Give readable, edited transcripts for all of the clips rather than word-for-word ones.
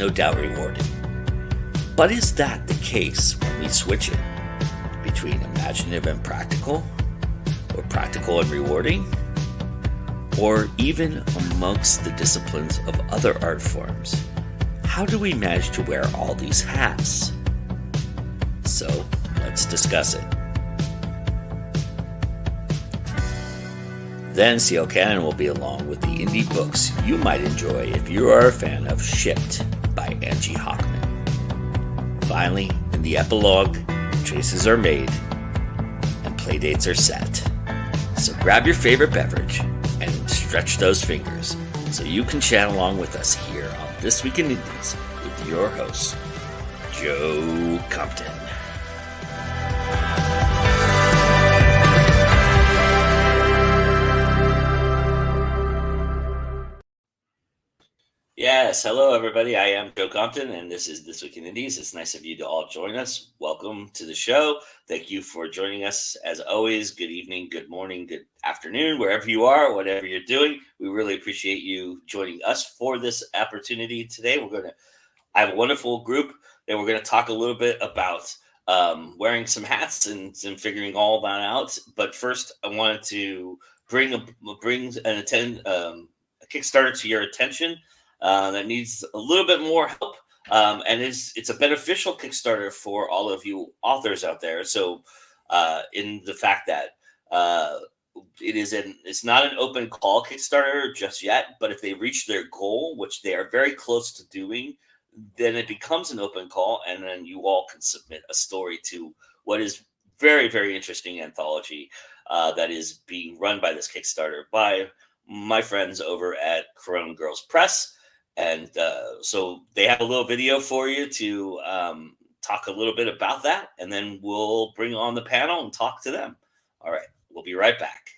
no doubt rewarding. But is that the case when we switch it between imaginative and practical, or practical and rewarding, or even amongst the disciplines of other art forms? How do we manage to wear all these hats? So, let's discuss it. Then C.L. Cannon will be along with the indie books you might enjoy if you are a fan of Shipped by Angie Hockman. Finally, in the epilogue, choices are made and playdates are set. So grab your favorite beverage and stretch those fingers so you can chat along with us here on This Week in Indies with your host, Joe Compton. Yes, hello everybody. I am Joe Compton, and this is This Week in Indies. It's nice of you to all join us. Welcome to the show. Thank you for joining us. As always, good evening, good morning, good afternoon, wherever you are, whatever you're doing. We really appreciate you joining us for this opportunity today. I have a wonderful group, and we're going to talk a little bit about wearing some hats and figuring all that out. But first, I wanted to bring a Kickstarter to your attention. That needs a little bit more help, and it's a beneficial Kickstarter for all of you authors out there. So, in the fact that it's not an open call Kickstarter just yet, but if they reach their goal, which they are very close to doing, then it becomes an open call, and then you all can submit a story to what is very, very interesting anthology that is being run by this Kickstarter by my friends over at Crone Girls Press. And so they have a little video for you to talk a little bit about that, and then we'll bring on the panel and talk to them. All right, we'll be right back.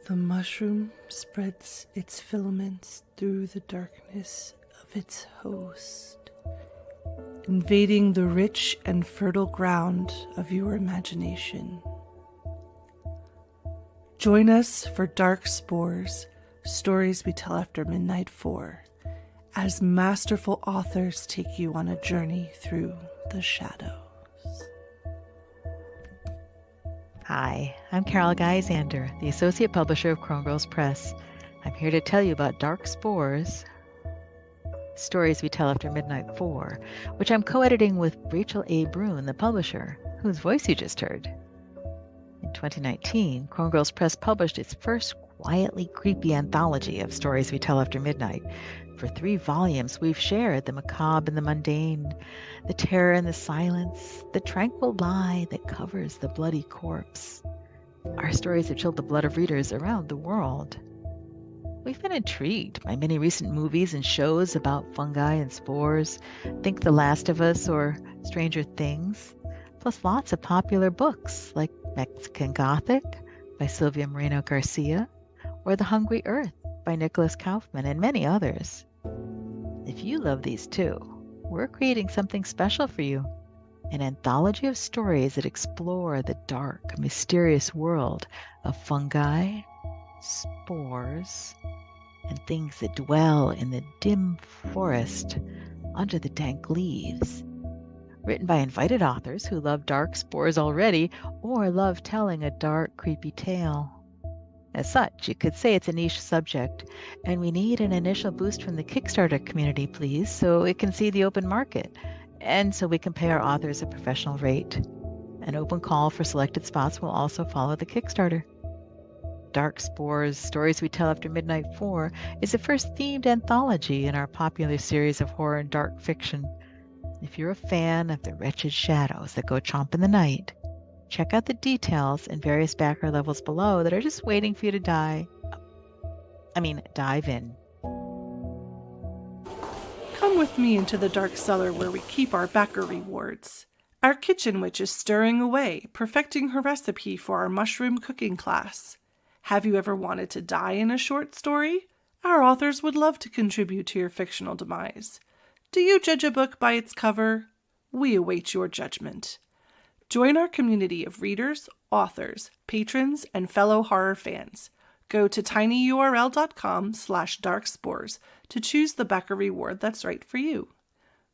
The mushroom spreads its filaments through the darkness of its host, invading the rich and fertile ground of your imagination. Join us for Dark Spores, Stories We Tell After Midnight 4, as masterful authors take you on a journey through the shadows. Hi, I'm Carol Geisander, the Associate Publisher of Crone Girls Press. I'm here to tell you about Dark Spores, Stories We Tell After Midnight 4, which I'm co-editing with Rachel A. Brune, the publisher, whose voice you just heard. In 2019, Crone Girls Press published its first quietly creepy anthology of Stories We Tell After Midnight. For 3 volumes, we've shared the macabre and the mundane, the terror and the silence, the tranquil lie that covers the bloody corpse. Our stories have chilled the blood of readers around the world. We've been intrigued by many recent movies and shows about fungi and spores, think The Last of Us or Stranger Things, plus lots of popular books like Mexican Gothic by Silvia Moreno Garcia or The Hungry Earth by Nicholas Kaufman and many others. If you love these too, we're creating something special for you, an anthology of stories that explore the dark, mysterious world of fungi, spores, and things that dwell in the dim forest under the dank leaves. Written by invited authors who love dark spores already or love telling a dark, creepy tale. As such, you could say it's a niche subject, and we need an initial boost from the Kickstarter community, please, so it can see the open market, and so we can pay our authors a professional rate. An open call for selected spots will also follow the Kickstarter. Dark Spores, Stories We Tell After Midnight 4 is the first themed anthology in our popular series of horror and dark fiction. If you're a fan of the wretched shadows that go chomp in the night, check out the details and various backer levels below that are just waiting for you to dive in. Come with me into the dark cellar where we keep our backer rewards. Our kitchen witch is stirring away, perfecting her recipe for our mushroom cooking class. Have you ever wanted to die in a short story? Our authors would love to contribute to your fictional demise. Do you judge a book by its cover? We await your judgment. Join our community of readers, authors, patrons, and fellow horror fans. Go to tinyurl.com/darkspores to choose the backer reward that's right for you.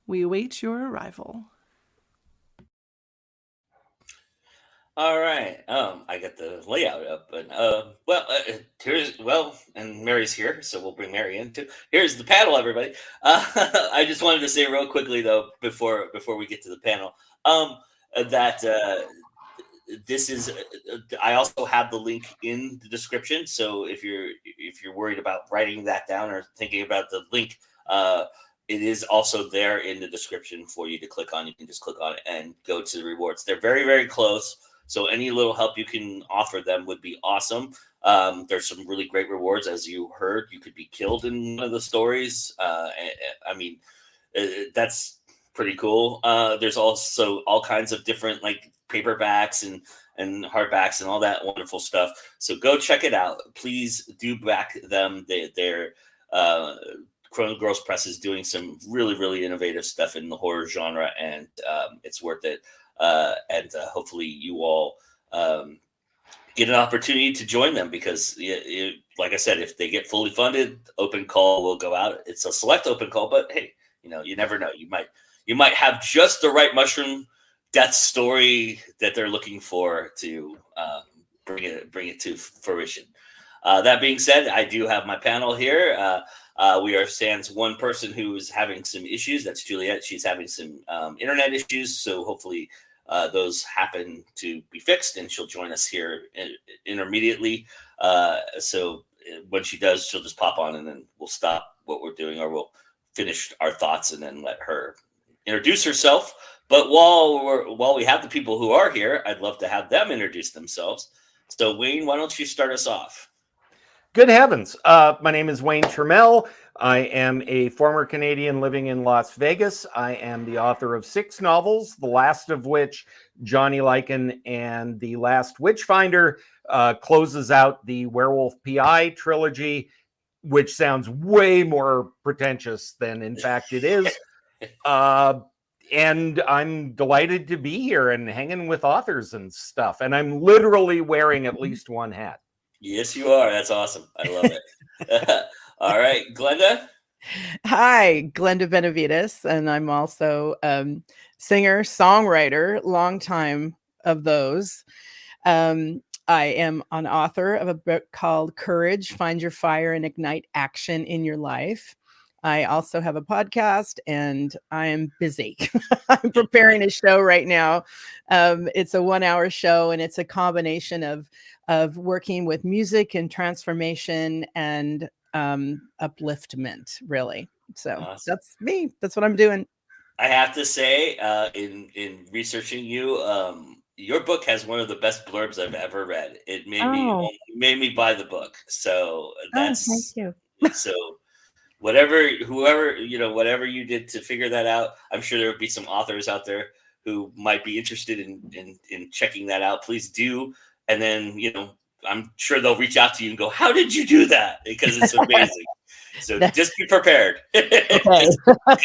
We await your arrival. All right. I got the layout up, and and Mary's here, so we'll bring Mary in too. Here's the panel, everybody. I just wanted to say real quickly though, before we get to the panel, that this is. I also have the link in the description, so if you're worried about writing that down or thinking about the link, it is also there in the description for you to click on. You can just click on it and go to the rewards. They're very, very close. So any little help you can offer them would be awesome. There's some really great rewards. As you heard, you could be killed in one of the stories. That's pretty cool. There's also all kinds of different like paperbacks and hardbacks and all that wonderful stuff. So go check it out. Please do back them. They're Crone Girls Press is doing some really, really innovative stuff in the horror genre, and it's worth it. And hopefully you all get an opportunity to join them because, like I said, if they get fully funded, open call will go out. It's a select open call, but hey, you never know. You might have just the right mushroom death story that they're looking for to bring it to fruition. That being said, I do have my panel here. We are sans one person who's having some issues. That's Juliet. She's having some internet issues, so hopefully those happen to be fixed, and she'll join us here intermediately. So when she does, she'll just pop on, and then we'll stop what we're doing, or we'll finish our thoughts and then let her introduce herself. But while we have the people who are here, I'd love to have them introduce themselves. So Wayne, why don't you start us off? Good heavens. My name is Wayne Trammell. I am a former Canadian living in Las Vegas. I am the author of 6 novels, the last of which, Johnny Lycan and the Last Witchfinder, closes out the Werewolf PI trilogy, which sounds way more pretentious than in fact it is. And I'm delighted to be here and hanging with authors and stuff. And I'm literally wearing at least one hat. Yes, you are. That's awesome. I love it. All right, Glenda. Hi, Glenda Benavides, and I'm also singer, songwriter, long time of those. I am an author of a book called Courage, Find Your Fire and Ignite Action in Your Life. I also have a podcast, and I am busy. I'm preparing a show right now. It's a 1-hour show, and it's a combination of working with music and transformation and upliftment, really. So awesome. That's me. That's what I'm doing. I have to say, in researching you, your book has one of the best blurbs I've ever read. It made me buy the book. So that's thank you. So whatever you did to figure that out, I'm sure there would be some authors out there who might be interested in checking that out. Please do. And then, I'm sure they'll reach out to you and go, how did you do that? Because it's amazing. So just be prepared. Okay. Because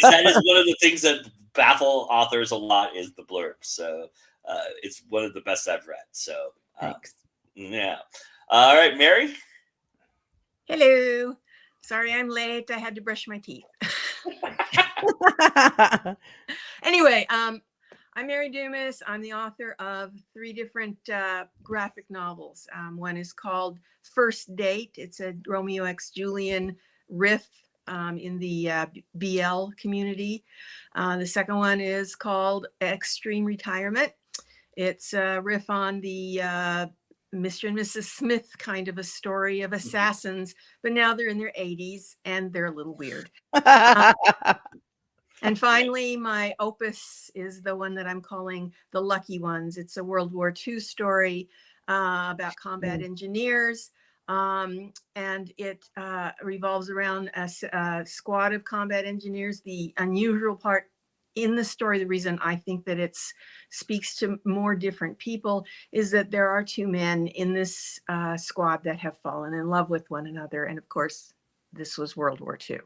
that is one of the things that baffle authors a lot is the blurb. So it's one of the best I've read. So thanks. Yeah. All right, Mary. Hello. Sorry I'm late. I had to brush my teeth. Anyway, I'm Mary Dumas. I'm the author of 3 different graphic novels. One is called First Date. It's a Romeo x Julian riff in the BL community. The second one is called Extreme Retirement. It's a riff on the Mr. and Mrs. Smith kind of a story of assassins, but now they're in their 80s and they're a little weird. And finally, my opus is the one that I'm calling The Lucky Ones. It's a World War II story about combat engineers. And it revolves around a squad of combat engineers. The unusual part in the story, the reason I think that it speaks to more different people, is that there are 2 men in this squad that have fallen in love with one another. And of course, this was World War II.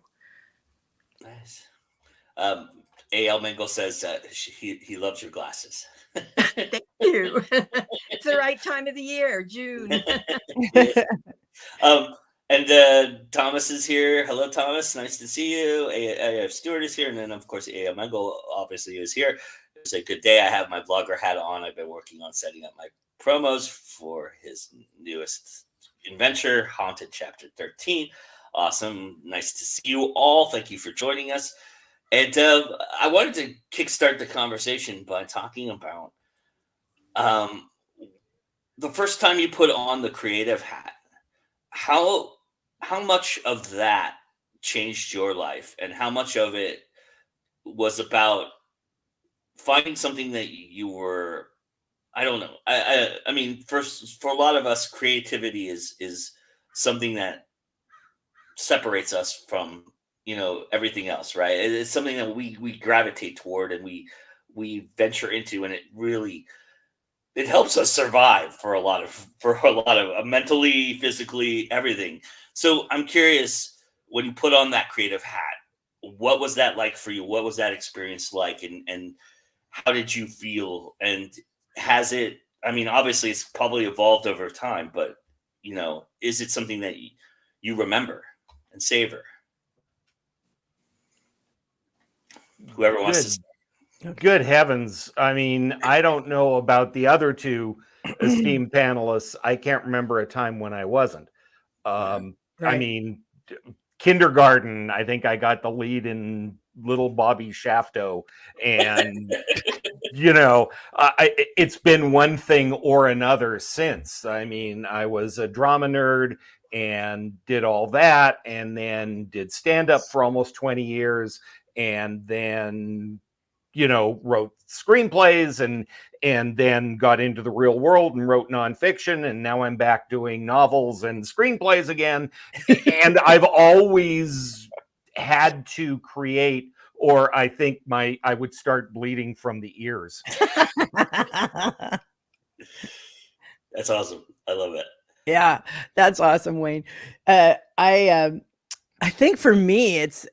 Nice. A.L. Mingle says that he loves your glasses. Thank you. It's the right time of the year, June. Yeah. And Thomas is here. Hello, Thomas. Nice to see you. A.F. Stewart is here. And then, of course, A.L. Mingle obviously is here. It's a good day. I have my vlogger hat on. I've been working on setting up my promos for his newest adventure, Haunted Chapter 13. Awesome. Nice to see you all. Thank you for joining us. And I wanted to kickstart the conversation by talking about the first time you put on the creative hat. How much of that changed your life, and how much of it was about finding something that you were, I don't know. I mean, for a lot of us, creativity is something that separates us from, everything else, right? It's something that we gravitate toward and we venture into, and it helps us survive for a lot of mentally, physically, everything. So I'm curious, when you put on that creative hat, what was that like for you? What was that experience like? And how did you feel? And has it, I mean, obviously it's probably evolved over time, but is it something that you remember and savor? Whoever wants to start. Good heavens. I mean, I don't know about the other two esteemed panelists. I can't remember a time when I wasn't. Right. I mean, kindergarten, I think I got the lead in Little Bobby Shafto. And, it's been one thing or another since. I mean, I was a drama nerd and did all that, and then did stand-up for almost 20 years, and then wrote screenplays and then got into the real world and wrote nonfiction. And now I'm back doing novels and screenplays again. And I've always had to create, or I think I would start bleeding from the ears. That's awesome. I love it. Yeah, that's awesome, Wayne. I think for me, it's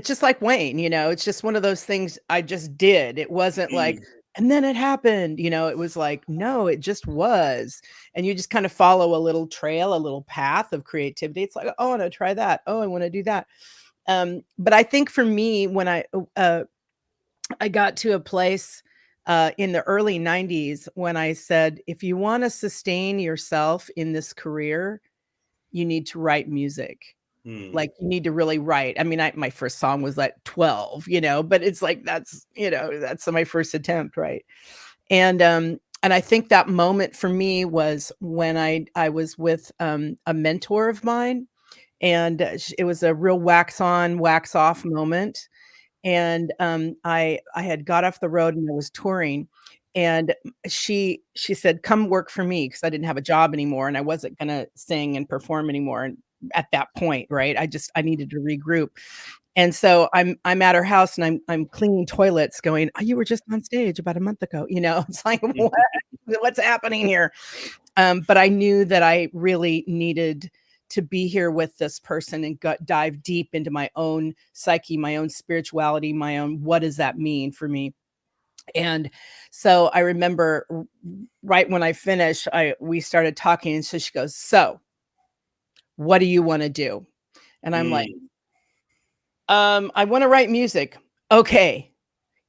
just like Wayne, it's just one of those things I just did. It wasn't like, and then it happened, it was like, no, it just was. And you just kind of follow a little trail, a little path of creativity. It's like, oh, I want to try that. Oh, I want to do that. But I think for me, when I got to a place in the early 90s when I said, if you want to sustain yourself in this career, you need to write music. Like, you need to really write. I mean, my first song was like 12, but it's like, that's my first attempt. Right. And I think that moment for me was when I was with a mentor of mine, and it was a real wax on, wax off moment. And I had got off the road and I was touring, and she said, come work for me, because I didn't have a job anymore and I wasn't going to sing and perform anymore. And at that point, right, I needed to regroup. And so I'm at her house and I'm cleaning toilets going, oh, you were just on stage about a month ago. It's like, what's happening here? But I knew that I really needed to be here with this person and dive deep into my own psyche, my own spirituality, my own, what does that mean for me? And so I remember right when I finished, we started talking, and so she goes, so what do you want to do? And I'm like, I want to write music. Okay.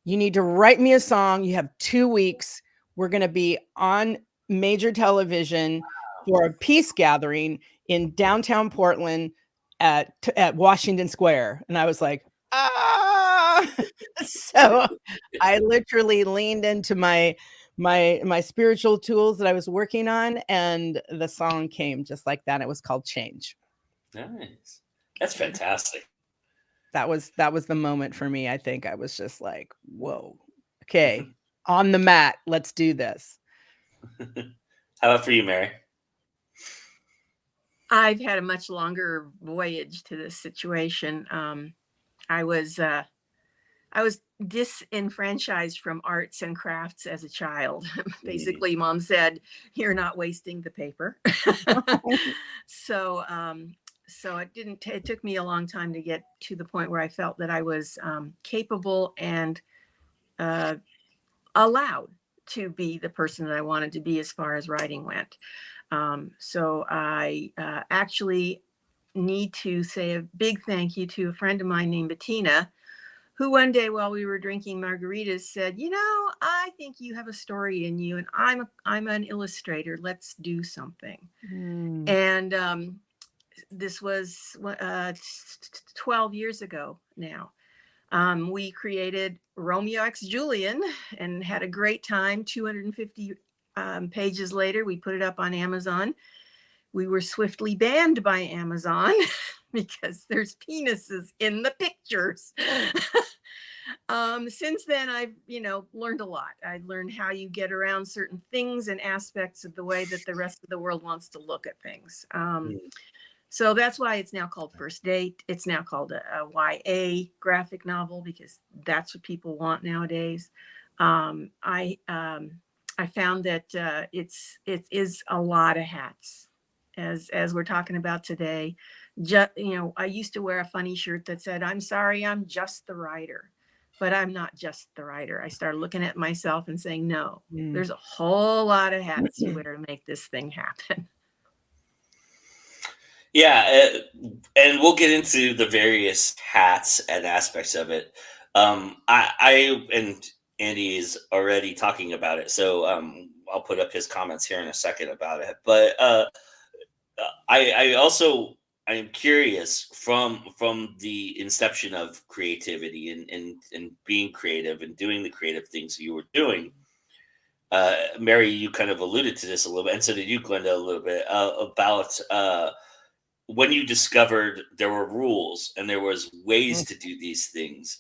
You need to write me a song. You have 2 weeks. We're going to be on major television for a peace gathering in downtown Portland at Washington Square. And I was like, so I literally leaned into my spiritual tools that I was working on, and the song came just like that. It was called Change. Nice. That's fantastic. That was the moment for me. I think I was just like, whoa, okay, on the mat, let's do this. How about for you, Mary? I've had a much longer voyage to this situation. I was disenfranchised from arts and crafts as a child. Basically, Mom said, you're not wasting the paper. So So it took me a long time to get to the point where I felt that I was capable and allowed to be the person that I wanted to be as far as writing went. So I actually need to say a big thank you to a friend of mine named Bettina, who one day while we were drinking margaritas said, I think you have a story in you, and I'm an illustrator. Let's do something. And this was 12 years ago now. We created Romeo X Julian and had a great time. 250 pages later, we put it up on Amazon. We were swiftly banned by Amazon because there's penises in the pictures. Since then, I've, learned a lot. I learned how you get around certain things and aspects of the way that the rest of the world wants to look at things. So that's why it's now called First Date. It's now called a YA graphic novel because that's what people want nowadays. I found that it is a lot of hats, as we're talking about today. I used to wear a funny shirt that said, "I'm sorry, I'm just the writer," but I'm not just the writer. I started looking at myself and saying, no, there's a whole lot of hats you wear to make this thing happen. Yeah, and we'll get into the various hats and aspects of it. I and Andy is already talking about it, so I'll put up his comments here in a second about it. But I'm curious from the inception of creativity and being creative and doing the creative things you were doing. Mary, you kind of alluded to this a little bit, and so did you, Glenda, a little bit about when you discovered there were rules and there was ways to do these things.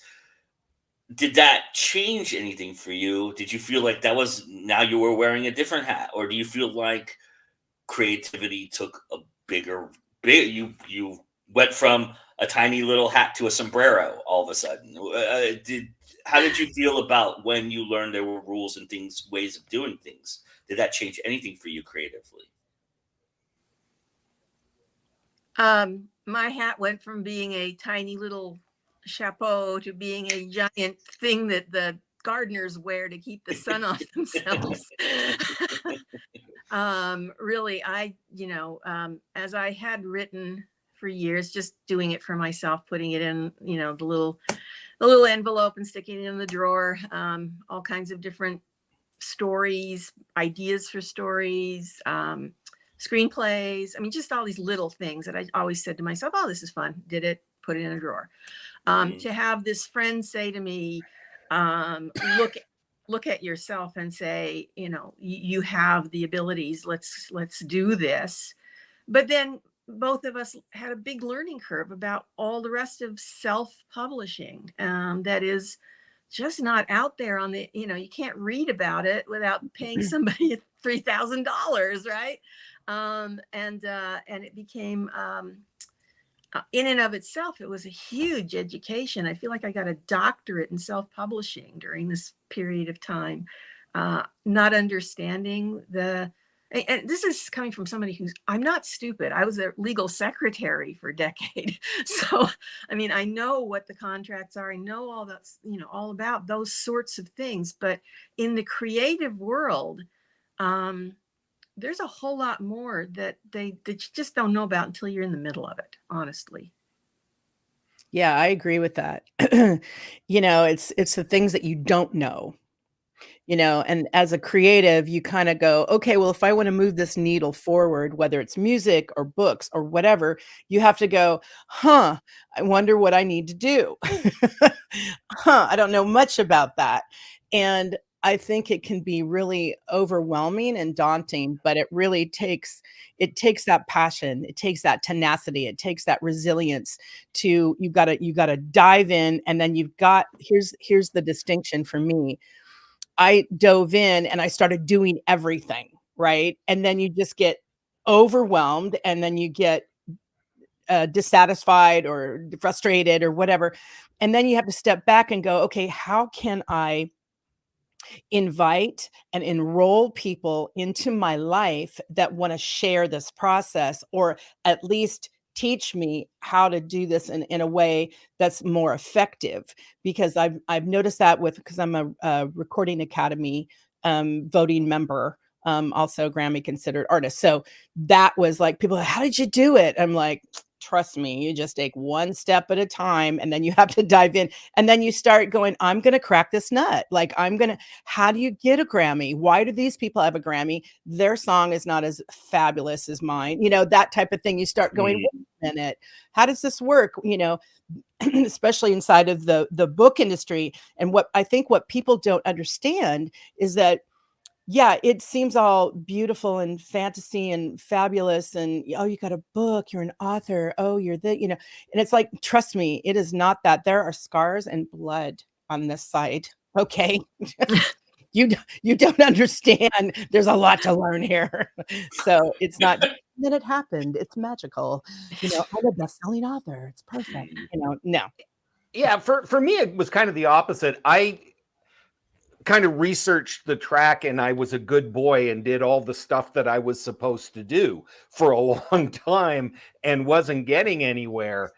Did that change anything for you? Did you feel like that was now you were wearing a different hat, or do you feel like creativity took a you went from a tiny little hat to a sombrero all of a sudden? How did you feel about when you learned there were rules and things, ways of doing things? Did that change anything for you creatively? My hat went from being a tiny little chapeau to being a giant thing that the gardeners wear to keep the sun off themselves. Really, as I had written for years, just doing it for myself, putting it in, the little envelope and sticking it in the drawer, all kinds of different stories, ideas for stories, screenplays. I mean, just all these little things that I always said to myself, oh, this is fun. Did it, put it in a drawer. To have this friend say to me, look at yourself and say, you have the abilities, let's do this. But then both of us had a big learning curve about all the rest of self-publishing that is just not out there on the, you can't read about it without paying somebody $3,000, right? And it became, in and of itself, it was a huge education. I feel like I got a doctorate in self-publishing during this period of time, not understanding and this is coming from somebody I'm not stupid. I was a legal secretary for a decade. So, I mean, I know what the contracts are. I know all that's, all about those sorts of things. But in the creative world, there's a whole lot more that you just don't know about until you're in the middle of it, honestly. Yeah, I agree with that. It's the things that you don't know. And as a creative, you kind of go, okay, well, if I want to move this needle forward, whether it's music or books or whatever, you have to go, I wonder what I need to do. I don't know much about that. And I think it can be really overwhelming and daunting, but it really takes that passion. It takes that tenacity. It takes that resilience you got to dive in. And then here's the distinction for me. I dove in and I started doing everything, right? And then you just get overwhelmed and then you get dissatisfied or frustrated or whatever. And then you have to step back and go, okay, how can I invite and enroll people into my life that want to share this process, or at least teach me how to do this in a way that's more effective, because I've noticed that because I'm a Recording Academy voting member, also Grammy considered artist. So that was like, people, how did you do it? I'm like, trust me, you just take one step at a time, and then you have to dive in, and then you start going, I'm going to crack this nut. Like, how do you get a Grammy? Why do these people have a Grammy? Their song is not as fabulous as mine, that type of thing. You start going, wait a minute, how does this work? Especially inside of the book industry. And what I think what people don't understand is that, yeah, it seems all beautiful and fantasy and fabulous. And, oh, you got a book, you're an author. Oh, you're and it's like, trust me, it is not that. There are scars and blood on this side. Okay. You don't understand. There's a lot to learn here. So it's not, then it happened. It's magical. I'm a best-selling author. It's perfect. No. Yeah. For me, it was kind of the opposite. I kind of researched the track, and I was a good boy and did all the stuff that I was supposed to do for a long time and wasn't getting anywhere.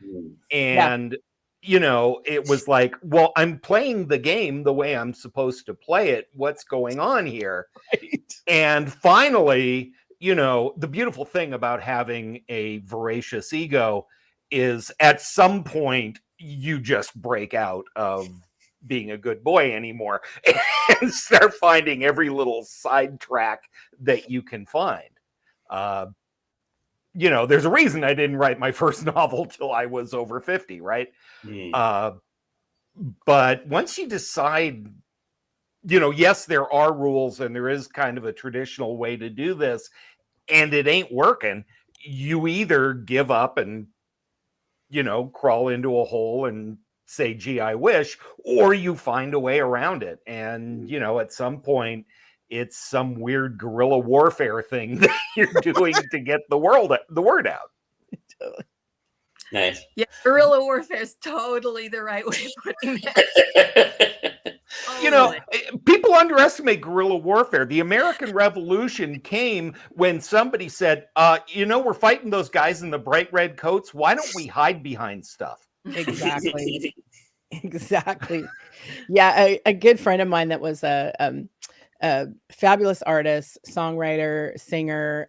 And, it was like, well, I'm playing the game the way I'm supposed to play it. What's going on here? Right. And finally, the beautiful thing about having a voracious ego is at some point you just break out of being a good boy anymore and start finding every little sidetrack that you can find. There's a reason I didn't write my first novel till I was over 50, right? But once you decide, yes, there are rules and there is kind of a traditional way to do this, and it ain't working, you either give up and, crawl into a hole and say, gee, I wish, or you find a way around it. And, at some point, it's some weird guerrilla warfare thing that you're doing to get the word out. Nice. Yeah, guerrilla warfare is totally the right way of putting that. People underestimate guerrilla warfare. The American Revolution came when somebody said, we're fighting those guys in the bright red coats. Why don't we hide behind stuff? Exactly. Exactly. Yeah. A good friend of mine that was a fabulous artist, songwriter, singer,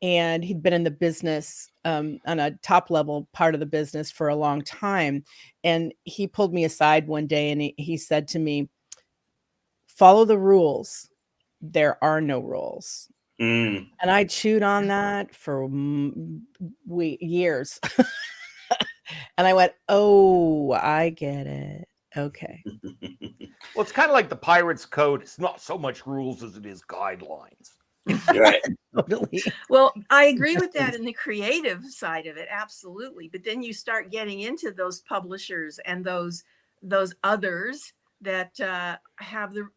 and he'd been in the business on a top level part of the business for a long time. And he pulled me aside one day and he said to me, follow the rules. There are no rules. And I chewed on that for years. And I went, oh, I get it. Okay. Well, it's kind of like the Pirates Code. It's not so much rules as it is guidelines. Right. Totally. Well, I agree with that in the creative side of it. Absolutely. But then you start getting into those publishers and those others that have the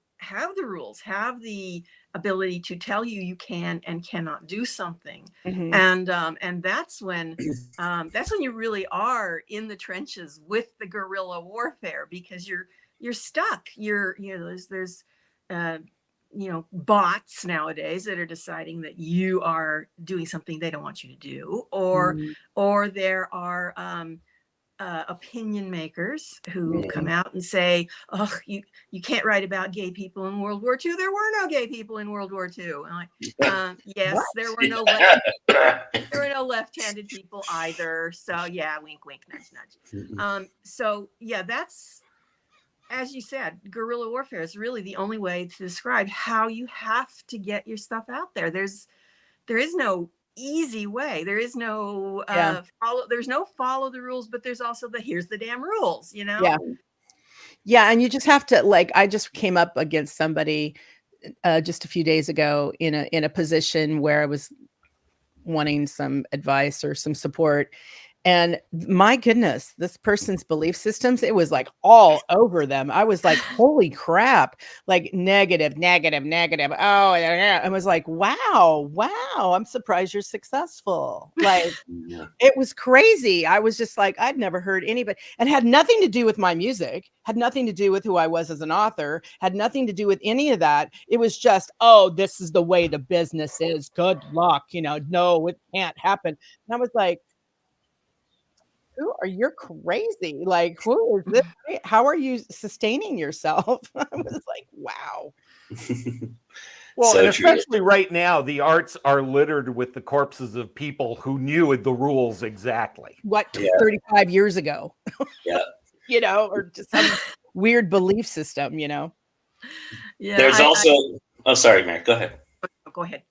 rules, have the ability to tell you can and cannot do something. And that's when you really are in the trenches with the guerrilla warfare, because you're stuck. There's bots nowadays that are deciding that you are doing something they don't want you to do, or there are opinion makers who come out and say, oh, you can't write about gay people in World War II. There were no gay people in World War II. And like, yes, there were no left-handed people either. So yeah, wink, wink, nudge, nudge. So yeah, that's, as you said, guerrilla warfare is really the only way to describe how you have to get your stuff out there. There is no easy way. There is no follow the rules, but there's also here's the damn rules, Yeah. And you just have to, like, I just came up against somebody just a few days ago in a position where I was wanting some advice or some support. And my goodness, this person's belief systems, it was like all over them. I was like, holy crap, like negative. Oh, yeah. I was like, wow, I'm surprised you're successful. Like, it was crazy. I was just like, I'd never heard anybody, and had nothing to do with my music, had nothing to do with who I was as an author, had nothing to do with any of that. It was just, oh, this is the way the business is. Good luck. No, it can't happen. And I was like, You're crazy. Like, who is this? How are you sustaining yourself? I was like, wow. Well, So and true. especially right now, the arts are littered with the corpses of people who knew the rules exactly. What, Yeah. 35 years ago? Yeah. You know, or just some weird belief system, you know? Yeah. There's also, oh, sorry, Mary, go ahead. Go ahead.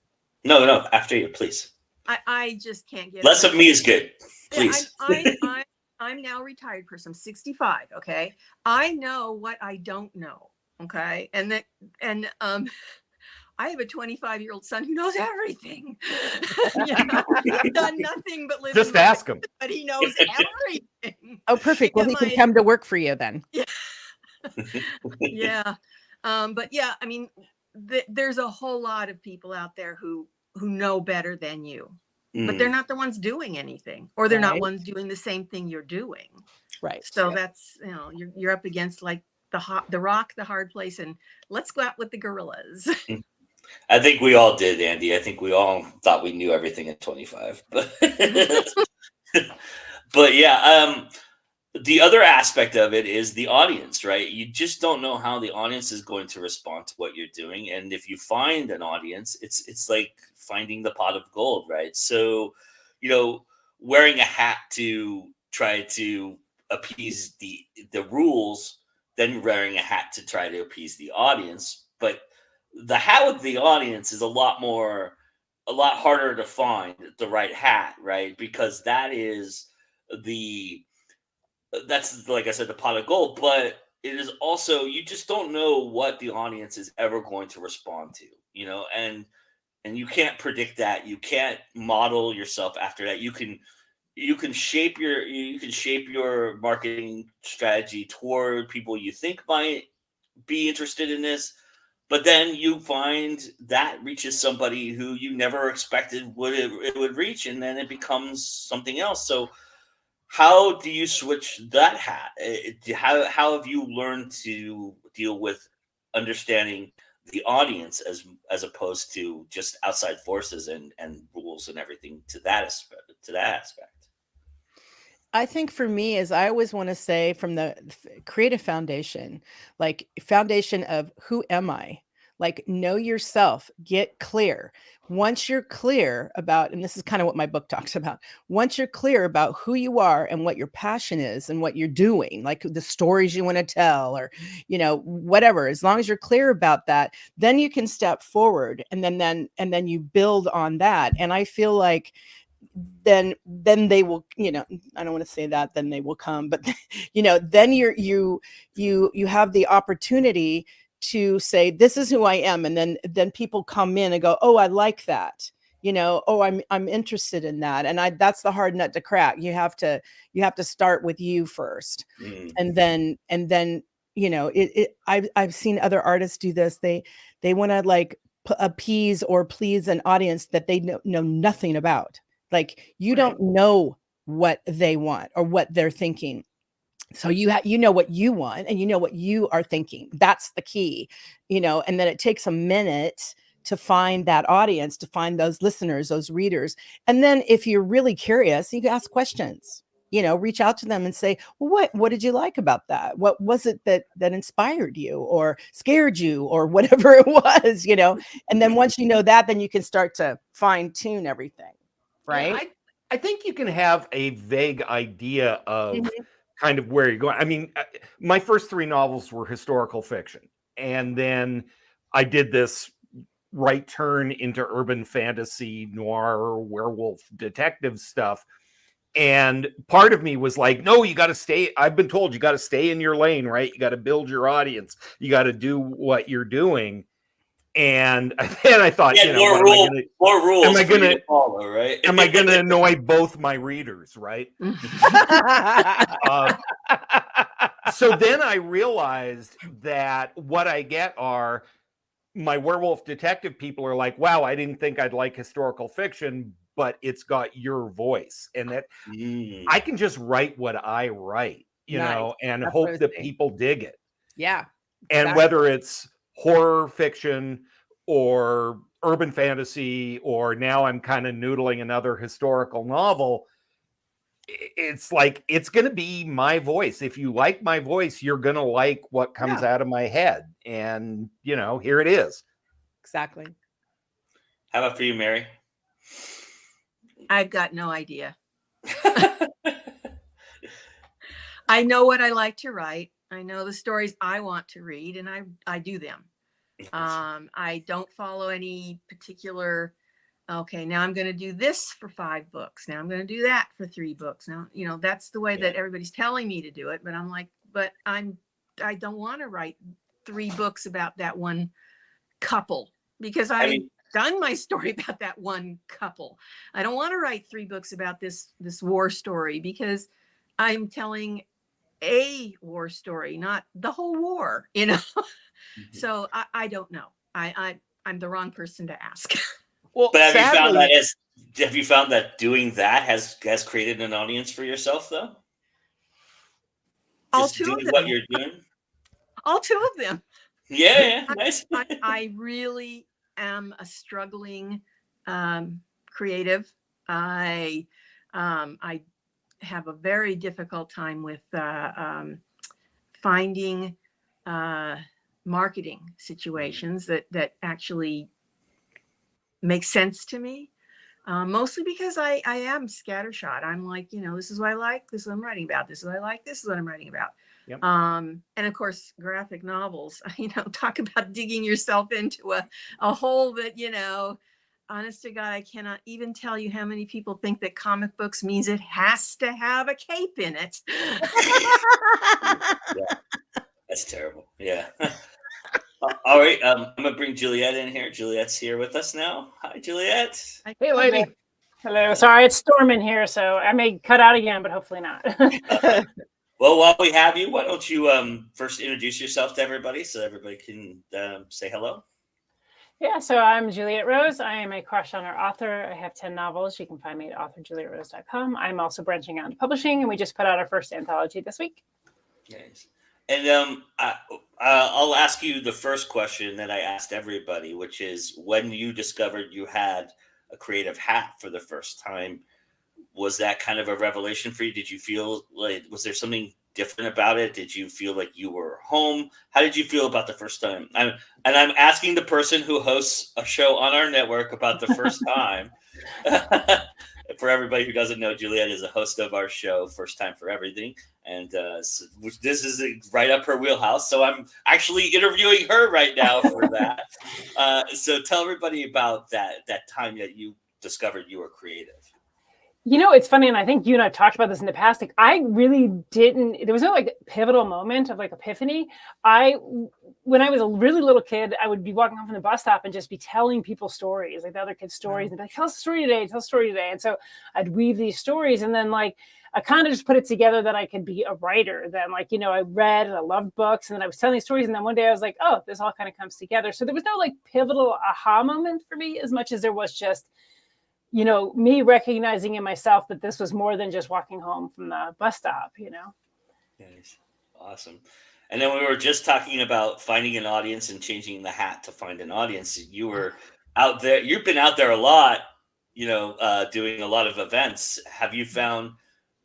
No, after you, please. I just can't get Less over of me is good, please. Yeah, I'm now a retired person. I'm 65. Okay. I know what I don't know. Okay. And I have a 25-year-old son who knows everything. He's done nothing but live. Just ask him. But he knows everything. Oh, perfect. Well, he can come to work for you then. Yeah. Yeah. But yeah, I mean, there's a whole lot of people out there who know better than you, but they're not the ones doing anything, or they're not ones doing the same thing you're doing. Right. So that's, you're up against like the rock, the hard place, and let's go out with the gorillas. I think we all did, Andy. I think we all thought we knew everything at 25, but but yeah, the other aspect of it is the audience, right? You just don't know how the audience is going to respond to what you're doing, and if you find an audience, it's like finding the pot of gold, right? So, wearing a hat to try to appease the rules, then wearing a hat to try to appease the audience, but the hat with the audience is a lot harder to find the right hat, right? Because that's like I said, the pot of gold, but it is also, you just don't know what the audience is ever going to respond to, and you can't predict that. You can't model yourself after that. You can shape your marketing strategy toward people you think might be interested in this, but then you find that reaches somebody who you never expected it would reach, and then it becomes something else. So how do you switch that hat? How have you learned to deal with understanding the audience as opposed to just outside forces and rules and everything to that aspect? I think for me is I always want to say from the creative foundation, like foundation of who am I? Like know yourself, get clear. Once you're clear about, and this is kind of what my book talks about, once you're clear about who you are and what your passion is and what you're doing, like the stories you want to tell or, whatever, as long as you're clear about that, then you can step forward and then you build on that. And I feel like then they will, I don't want to say that, then they will come, but then you have the opportunity to say, this is who I am. And then people come in and go, oh, I like that. Oh, I'm interested in that. And that's the hard nut to crack. You have to start with you first. And then, I've seen other artists do this. They want to like appease or please an audience that they know nothing about. Like you don't know what they want or what they're thinking. So you know what you want and you know what you are thinking. That's the key, and then it takes a minute to find that audience, to find those listeners, those readers. And then if you're really curious, you can ask questions, reach out to them and say, well, what did you like about that? What was it that inspired you or scared you or whatever it was, and then once you know that, then you can start to fine tune everything. Right. Yeah, I think you can have a vague idea of kind of where you're going. I mean, my first 3 novels were historical fiction. And then I did this right turn into urban fantasy, noir, werewolf, detective stuff. And part of me was like, no, you got to stay. I've been told you got to stay in your lane, right? You got to build your audience. You got to do what you're doing. And then I thought, more rules. Am I going to follow, right? Am I going to annoy both my readers, right? So then I realized that what I get are my werewolf detective people are like, wow, I didn't think I'd like historical fiction, but it's got your voice. And that I can just write what I write, and That's hope that people dig it. Yeah. And whether it's horror fiction or urban fantasy, or now I'm kind of noodling another historical novel, it's like, it's going to be my voice. If you like my voice, you're going to like what comes out of my head. And, you know, here it is. Exactly. How about for you, Mary? I've got no idea. I know what I like to write. I know the stories I want to read, and I do them. I don't follow any particular, okay, now I'm going to do this for 5 books. Now I'm going to do that for 3 books. Now, you know, that's the way that everybody's telling me to do it. But I'm like, but I don't want to write 3 books about that one couple, because I've done my story about that one couple. I don't want to write 3 books about this war story, because I'm telling a war story, not the whole war, you know. So I don't know. I'm the wrong person to ask. Well, but sadly, have you found that doing that has created an audience for yourself, though? All Just 2 doing of them. what you're doing. All 2 of them. Yeah, nice. I really am a struggling creative. I have a very difficult time with finding marketing situations that actually make sense to me. Mostly because I am scattershot. I'm like, you know, this is what I like. This is what I'm writing about. This is what I like. This is what I'm writing about. Yep. And of course, graphic novels, you know, talk about digging yourself into a hole that, you know, honest to God, I cannot even tell you how many people think that comic books means it has to have a cape in it. Yeah, that's terrible. Yeah. All right. I'm going to bring Juliet in here. Juliet's here with us now. Hi, Juliet. hey, lady. Hello. Sorry, it's storming here, so I may cut out again, but hopefully not. Well, while we have you, why don't you first introduce yourself to everybody so everybody can say hello? Yeah, so I'm Juliet Rose. I am a cross-genre author. I have 10 novels. You can find me at authorjulietrose.com. I'm also branching out into publishing, and we just put out our first anthology this week. Nice. And I'll ask you the first question that I asked everybody, which is, when you discovered you had a creative hat for the first time, was that kind of a revelation for you? Did you feel like, was there something different about it? Did you feel like you were home? How did you feel about the first time? I'm asking the person who hosts a show on our network about the first time. For everybody who doesn't know, Juliet is a host of our show, First Time for Everything. And so this is right up her wheelhouse. So I'm actually interviewing her right now for that. So tell everybody about that time that you discovered you were creative. You know, it's funny, and I think you and I have talked about this in the past. Like, I really didn't. There was no like pivotal moment of like epiphany. When I was a really little kid, I would be walking home from the bus stop and just be telling people stories, like the other kids' stories, and be like, "Tell us a story today. Tell us a story today." And so I'd weave these stories, and then like I kind of just put it together that I could be a writer. Then, like, you know, I read and I loved books, and then I was telling these stories, and then one day I was like, "Oh, this all kind of comes together." So there was no like pivotal aha moment for me, as much as there was just, you know, me recognizing in myself that this was more than just walking home from the bus stop, you know? Nice. Awesome. And then we were just talking about finding an audience and changing the hat to find an audience. You were out there, you've been out there a lot, you know, doing a lot of events. Have you found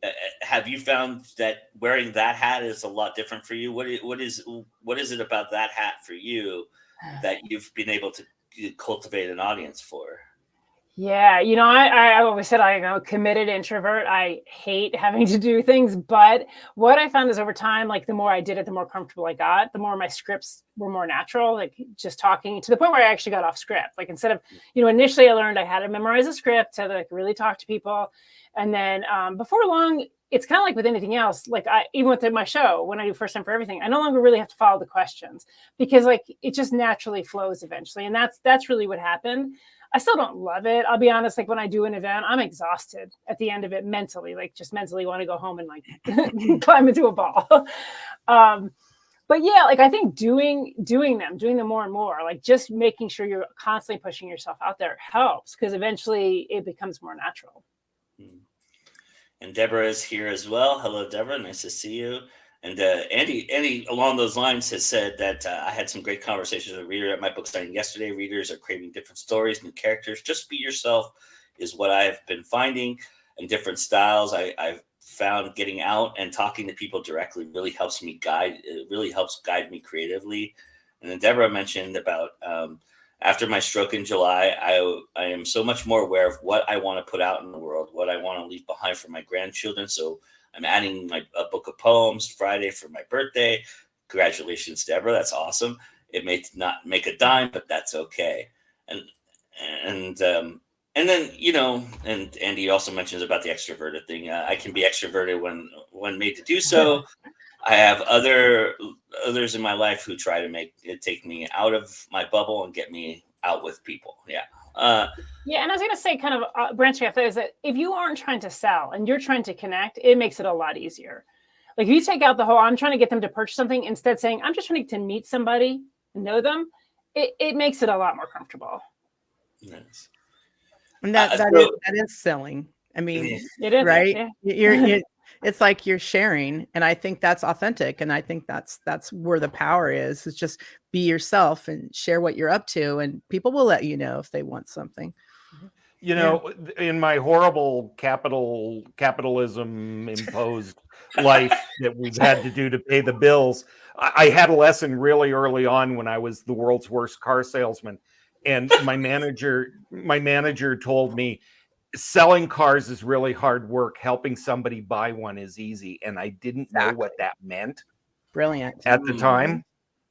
that wearing that hat is a lot different for you? What is it about that hat for you that you've been able to cultivate an audience for? Yeah, you know, I always said I'm a committed introvert. I hate having to do things, but what I found is over time, like the more I did it, the more comfortable I got, the more my scripts were more natural, like just talking to the point where I actually got off script. Like instead of, you know, initially I learned I had to memorize a script to like really talk to people. And then before long, it's kind of like with anything else. Like even with my show, when I do First Time for Everything, I no longer really have to follow the questions because like it just naturally flows eventually. And that's really what happened. I still don't love it. I'll be honest, like when I do an event, I'm exhausted at the end of it mentally, like just mentally want to go home and like climb into a ball. But yeah, like I think doing them more and more, like just making sure you're constantly pushing yourself out there helps because eventually it becomes more natural. And Deborah is here as well. Hello, Deborah. Nice to see you. And Andy, along those lines, has said that I had some great conversations with a reader at my book signing yesterday. Readers are craving different stories, new characters. Just be yourself is what I've been finding, and different styles. I've found getting out and talking to people directly really helps me guide. It really helps guide me creatively. And then Deborah mentioned about after my stroke in July, I am so much more aware of what I want to put out in the world, what I want to leave behind for my grandchildren. So I'm adding a book of poems Friday for my birthday. Congratulations, Deborah. That's awesome. It may not make a dime, but that's okay. And then, and Andy also mentions about the extroverted thing. I can be extroverted when made to do so. I have others in my life who try to take me out of my bubble and get me out with people. Yeah. And I was going to say, kind of branching off that, is that if you aren't trying to sell and you're trying to connect, it makes it a lot easier. Like if you take out the whole, I'm trying to get them to purchase something, instead saying, I'm just trying to meet somebody and know them, it makes it a lot more comfortable. Nice. And that is selling. I mean, it is, right? Yeah. It's like you're sharing, and I think that's authentic, and I think that's where the power is just be yourself and share what you're up to, and people will let you know if they want something. In my horrible capitalism imposed life that we've had to do to pay the bills, I had a lesson really early on when I was the world's worst car salesman, and my manager told me, selling cars is really hard work. Helping somebody buy one is easy. And I didn't know what that meant. Brilliant. At the time.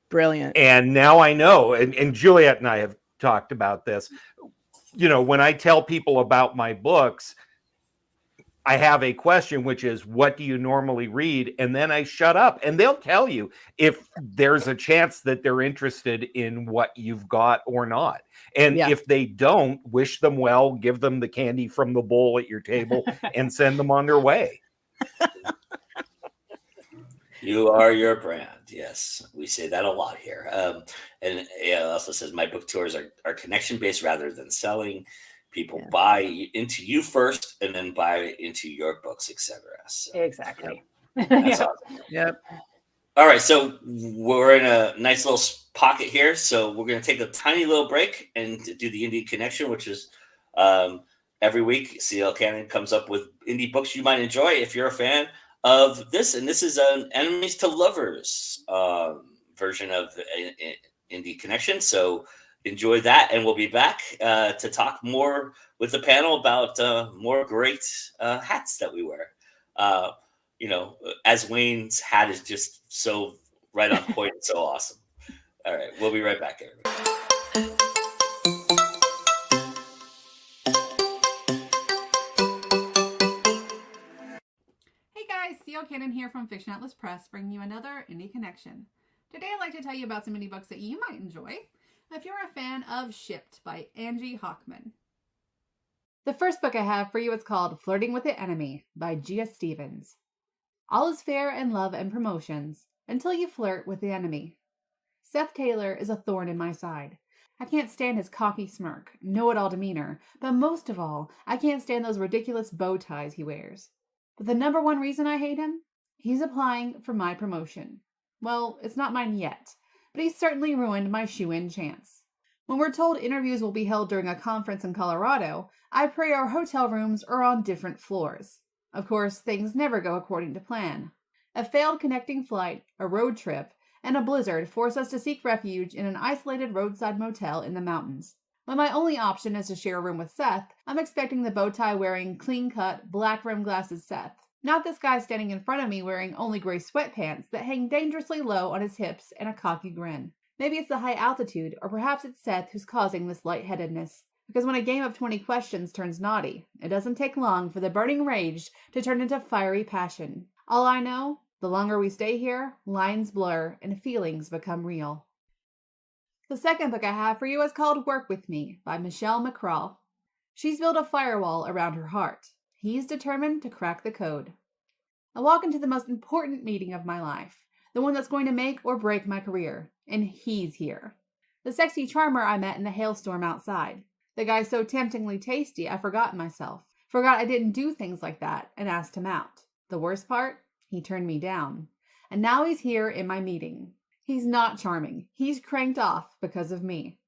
Brilliant. And now I know. And Juliet and I have talked about this. When I tell people about my books, I have a question, which is, what do you normally read? And then I shut up, and they'll tell you if there's a chance that they're interested in what you've got or not. And if they don't, wish them well, give them the candy from the bowl at your table and send them on their way. You are your brand. Yes, we say that a lot here. And it also says my book tours are connection-based rather than selling. People buy into you first and then buy into your books, etc. So, exactly. That's awesome. Yep. All right. So we're in a nice little pocket here. So we're going to take a tiny little break and do the Indie Connection, which is every week. CL Cannon comes up with indie books you might enjoy if you're a fan of this. And this is an enemies to lovers version of Indie Connection. So enjoy that, and we'll be back to talk more with the panel about more great hats that we wear. As Wayne's hat is just so right on point and so awesome. All right, we'll be right back, everybody. Hey guys, CL Cannon here from Fiction Atlas Press, bringing you another Indie Connection. Today I'd like to tell you about some indie books that you might enjoy if you're a fan of Shipped by Angie Hockman. The first book I have for you is called Flirting with the Enemy by Gia Stevens. All is fair in love and promotions until you flirt with the enemy. Seth Taylor is a thorn in my side. I can't stand his cocky smirk, know-it-all demeanor, but most of all, I can't stand those ridiculous bow ties he wears. But the number one reason I hate him? He's applying for my promotion. Well, it's not mine yet, but he's certainly ruined my shoe-in chance. When we're told interviews will be held during a conference in Colorado, I pray our hotel rooms are on different floors. Of course, things never go according to plan. A failed connecting flight, a road trip, and a blizzard force us to seek refuge in an isolated roadside motel in the mountains. When my only option is to share a room with Seth, I'm expecting the bow tie wearing, clean-cut, black rimmed glasses Seth. Not this guy standing in front of me wearing only gray sweatpants that hang dangerously low on his hips and a cocky grin. Maybe it's the high altitude, or perhaps it's Seth who's causing this lightheadedness. Because when a game of 20 questions turns naughty, it doesn't take long for the burning rage to turn into fiery passion. All I know, the longer we stay here, lines blur and feelings become real. The second book I have for you is called Work With Me by Michelle McCraw. She's built a firewall around her heart. He's determined to crack the code. I walk into the most important meeting of my life, the one that's going to make or break my career, and he's here. The sexy charmer I met in the hailstorm outside. The guy so temptingly tasty I forgot myself. Forgot I didn't do things like that and asked him out. The worst part? He turned me down. And now he's here in my meeting. He's not charming. He's cranked off because of me.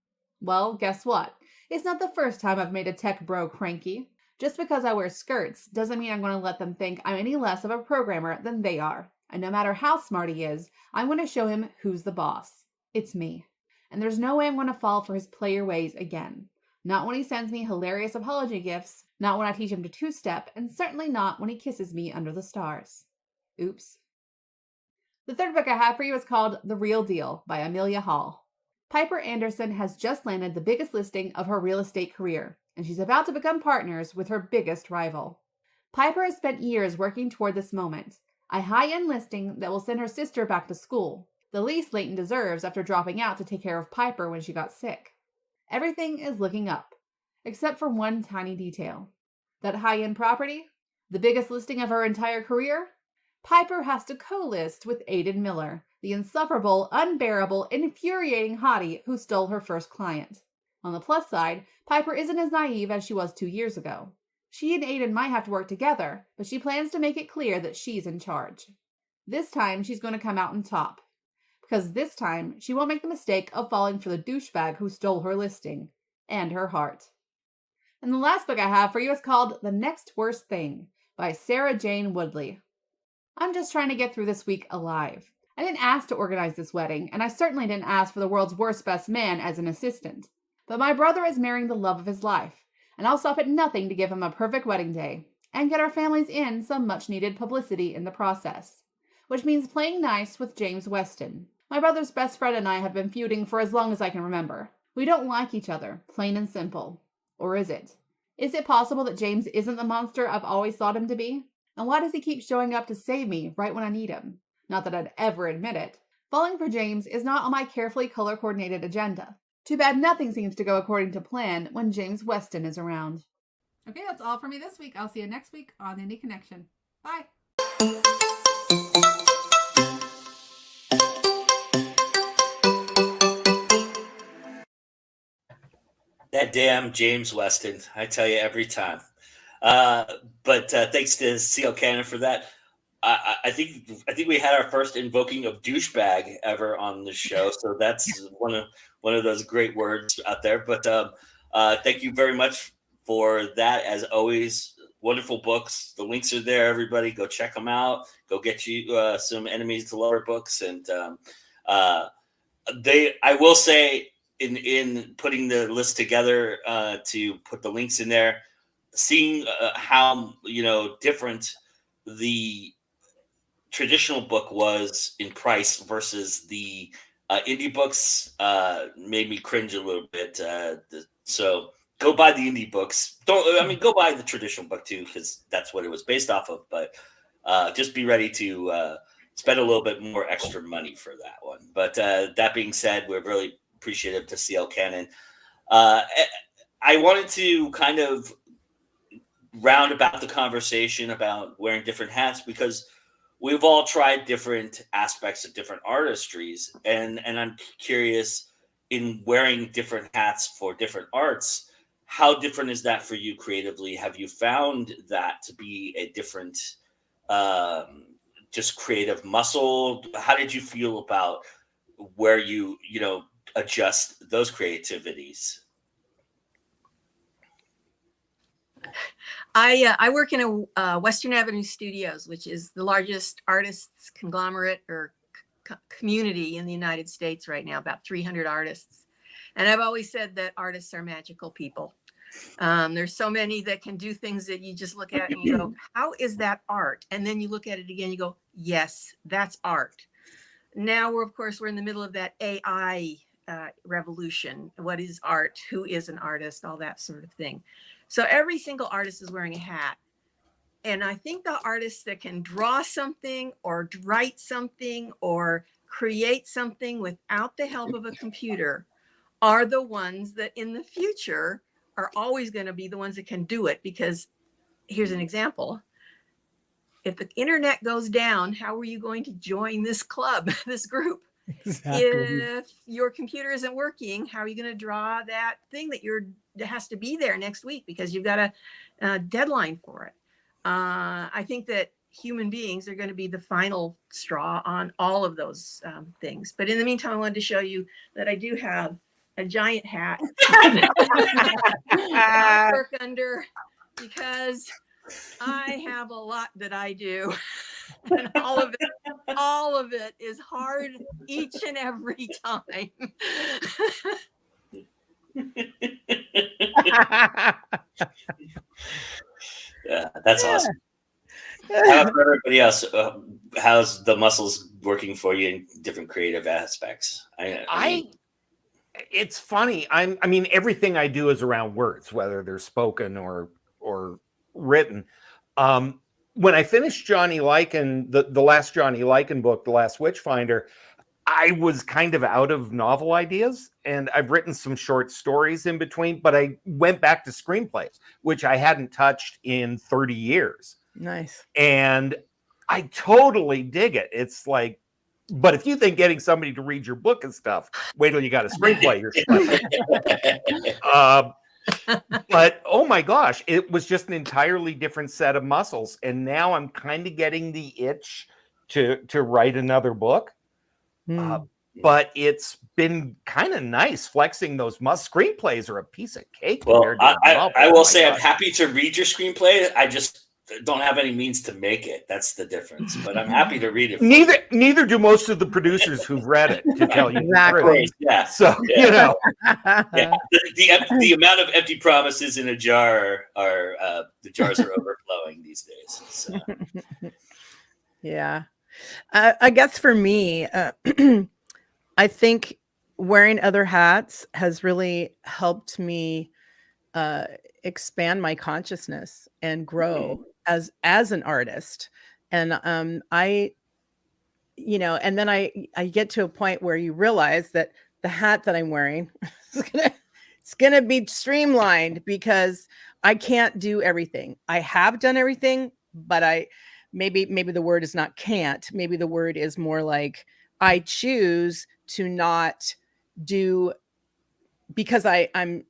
Well, guess what? It's not the first time I've made a tech bro cranky. Just because I wear skirts doesn't mean I'm going to let them think I'm any less of a programmer than they are. And no matter how smart he is, I'm going to show him who's the boss. It's me. And there's no way I'm going to fall for his player ways again. Not when he sends me hilarious apology gifts, not when I teach him to two-step, and certainly not when he kisses me under the stars. Oops. The third book I have for you is called The Real Deal by Amelia Hall. Piper Anderson has just landed the biggest listing of her real estate career, and she's about to become partners with her biggest rival. Piper has spent years working toward this moment, a high-end listing that will send her sister back to school, the least Leighton deserves after dropping out to take care of Piper when she got sick. Everything is looking up, except for one tiny detail. That high-end property, the biggest listing of her entire career, Piper has to co-list with Aidan Miller, the insufferable, unbearable, infuriating hottie who stole her first client. On the plus side, Piper isn't as naive as she was 2 years ago. She and Aidan might have to work together, but she plans to make it clear that she's in charge. This time, she's going to come out on top. Because this time, she won't make the mistake of falling for the douchebag who stole her listing, and her heart. And the last book I have for you is called The Next Worst Thing by Sara Jane Woodley. I'm just trying to get through this week alive. I didn't ask to organize this wedding, and I certainly didn't ask for the world's worst best man as an assistant. But my brother is marrying the love of his life, and I'll stop at nothing to give him a perfect wedding day, and get our families in some much-needed publicity in the process. Which means playing nice with James Weston. My brother's best friend and I have been feuding for as long as I can remember. We don't like each other, plain and simple. Or is it? Is it possible that James isn't the monster I've always thought him to be? And why does he keep showing up to save me right when I need him? Not that I'd ever admit it. Falling for James is not on my carefully color-coordinated agenda. Too bad nothing seems to go according to plan when James Weston is around. Okay, that's all for me this week. I'll see you next week on Indie Connection. Bye. That damn James Weston, I tell you every time. But thanks to C.L. Cannon for that. I think we had our first invoking of douchebag ever on the show, so that's one of those great words out there. But thank you very much for that. As always, wonderful books. The links are there. Everybody, go check them out. Go get you some Enemies to Lover books, and I will say, in putting the list together to put the links in there, seeing how different the traditional book was in price versus the indie books made me cringe a little bit. So go buy the indie books. Go buy the traditional book too, because that's what it was based off of. But just be ready to spend a little bit more extra money for that one. But that being said, we're really appreciative to CL Cannon. I wanted to kind of round about the conversation about wearing different hats, because we've all tried different aspects of different artistries, and I'm curious, in wearing different hats for different arts, how different is that for you creatively? Have you found that to be a different just creative muscle? How did you feel about where you adjust those creativities? I work in a Western Avenue Studios, which is the largest artists conglomerate or community in the United States right now, about 300 artists. And I've always said that artists are magical people. There's so many that can do things that you just look at and you go, how is that art? And then you look at it again, you go, yes, that's art. Now we're in the middle of that AI revolution. What is art? Who is an artist? All that sort of thing. So every single artist is wearing a hat. And I think the artists that can draw something or write something or create something without the help of a computer are the ones that in the future are always going to be the ones that can do it. Because here's an example. If the internet goes down, how are you going to join this club, this group? Exactly. If your computer isn't working, how are you going to draw that thing that has to be there next week because you've got a deadline for it? I think that human beings are going to be the final straw on all of those things. But in the meantime, I wanted to show you that I do have a giant hat. I work under because I have a lot that I do, and all of it is hard each and every time. Yeah, that's awesome. How about for everybody else? How's the muscles working for you in different creative aspects? It's funny. I mean, everything I do is around words, whether they're spoken or written. When I finished Johnny Lycan, the last Johnny Lycan book, The Last Witchfinder, I was kind of out of novel ideas, and I've written some short stories in between, but I went back to screenplays, which I hadn't touched in 30 years. Nice. And I totally dig it. It's like, but if you think getting somebody to read your book and stuff, wait till you got a screenplay. But oh my gosh, it was just an entirely different set of muscles. And now I'm kind of getting the itch to write another book. But it's been kind of nice flexing those muscles. Screenplays are a piece of cake. Well, I will say I'm happy to read your screenplay. I just don't have any means to make it. That's the difference. But I'm happy to read it. Neither do most of the producers who've read it, to tell you exactly. the truth. Yeah. So you know, the amount of empty promises in a jar are the jars are overflowing these days. So. Yeah. I guess for me, I think wearing other hats has really helped me expand my consciousness and grow as an artist. And I and then I get to a point where you realize that the hat that I'm wearing it's gonna be streamlined because I can't do everything. I have done everything, but maybe the word is not can't. Maybe the word is more like I choose to not do, because I'm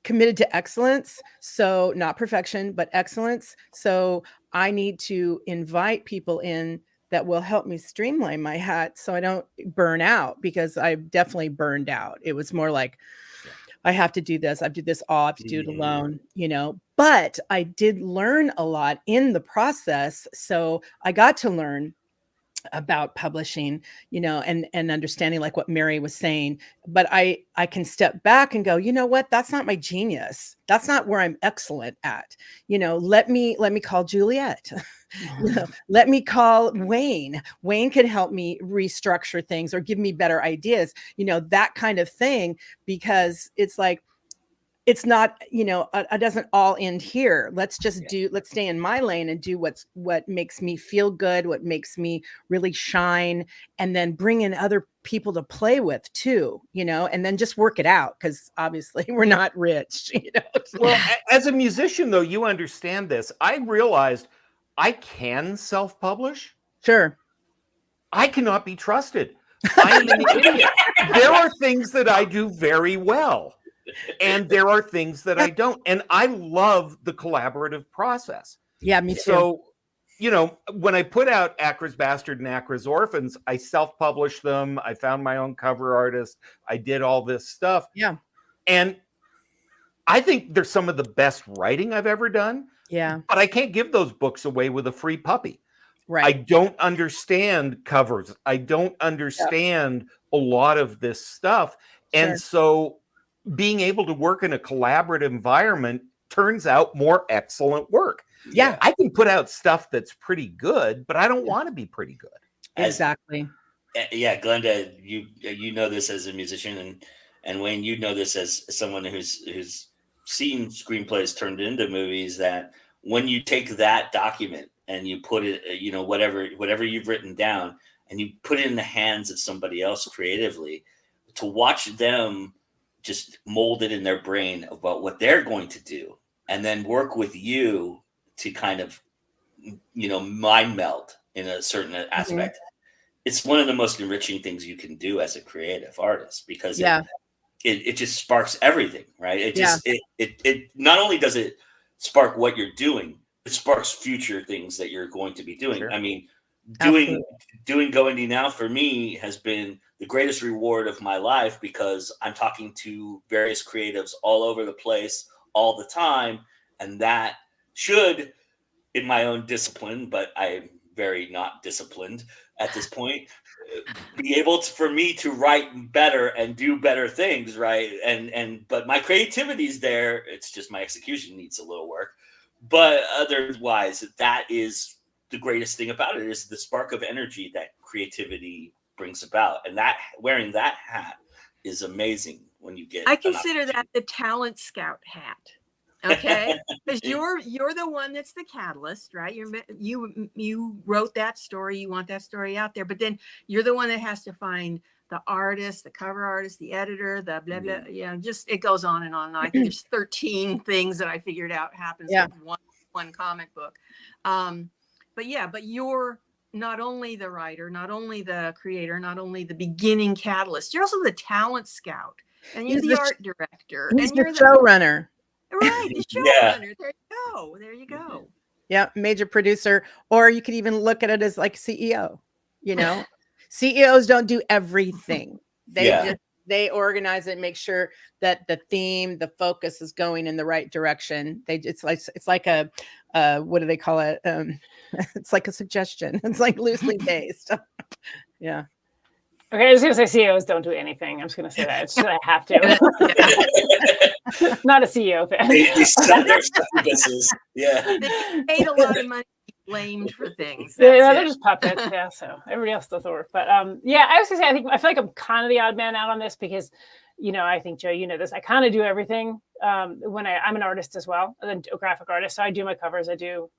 committed to excellence. So not perfection, but excellence. So I need to invite people in that will help me streamline my hat so I don't burn out, because I've definitely burned out. It was more like, I have to do this. I have to do this all. I have to do it alone, but I did learn a lot in the process. So I got to learn about publishing, and understanding, like what Mary was saying, but I can step back and go, you know what, that's not my genius. That's not where I'm excellent at. Let me call Juliet. Let me call Wayne. Wayne can help me restructure things or give me better ideas, that kind of thing, because it's like, it's not, it doesn't all end here. Let's just let's stay in my lane and do what makes me feel good, what makes me really shine, and then bring in other people to play with too, and then just work it out, because obviously we're not rich, Well, as a musician, though, you understand this. I realized I can self-publish. Sure. I cannot be trusted. I'm an idiot. There are things that I do very well, and there are things that I don't. And I love the collaborative process. Yeah, me too. So, when I put out Acra's Bastard and Acra's Orphans, I self-published them. I found my own cover artist. I did all this stuff. Yeah. And I think they're some of the best writing I've ever done. Yeah. But I can't give those books away with a free puppy. Right. I don't understand covers. I don't understand a lot of this stuff. Sure. And so being able to work in a collaborative environment turns out more excellent work. Yeah. I can put out stuff that's pretty good, but I don't want to be pretty good. Exactly. Yeah, Glenda, you know this as a musician, and Wayne, you know this as someone who's seen screenplays turned into movies, that when you take that document and you put it, whatever you've written down, and you put it in the hands of somebody else creatively, to watch them just mold it in their brain about what they're going to do, and then work with you to kind of, mind meld in a certain aspect. Mm-hmm. It's one of the most enriching things you can do as a creative artist, because it just sparks everything, right? It not only does it spark what you're doing, it sparks future things that you're going to be doing. Sure. I mean, doing Go Indie Now for me has been the greatest reward of my life, because I'm talking to various creatives all over the place all the time. And that should, in my own discipline, but I'm very not disciplined at this point, be able to, for me to write better and do better things, right? But my creativity is there. It's just my execution needs a little work. But otherwise, that is the greatest thing about it, is the spark of energy that creativity brings about. And that, wearing that hat is amazing when you get. I consider that the talent scout hat. Okay, because you're the one that's the catalyst, right? You wrote that story, you want that story out there, but then you're the one that has to find the artist, the cover artist, the editor, the blah blah. Yeah, just it goes on and on. I think there's 13 things that I figured out happens with one comic book. But you're not only the writer, not only the creator, not only the beginning catalyst, you're also the talent scout, and you're the art director, He's and you're the showrunner. Right, the showrunner. There you go. There you go. Yeah, major producer, or you could even look at it as like CEO. You know, CEOs don't do everything. They organize it, make sure that the theme, the focus is going in the right direction. It's like a what do they call it? It's like a suggestion. It's like loosely based. Yeah. Okay, I was going to say CEOs don't do anything. I'm just going to say that. It's just I have to. Not a CEO fan. They set their businesses. Yeah. They paid a lot of money to be blamed for things. They're just puppets. Yeah, so everybody else does the work. But I was going to say, I feel like I'm kind of the odd man out on this because, I think, Joe, you know this. I kind of do everything when I'm an artist as well, a graphic artist. So I do my covers. I do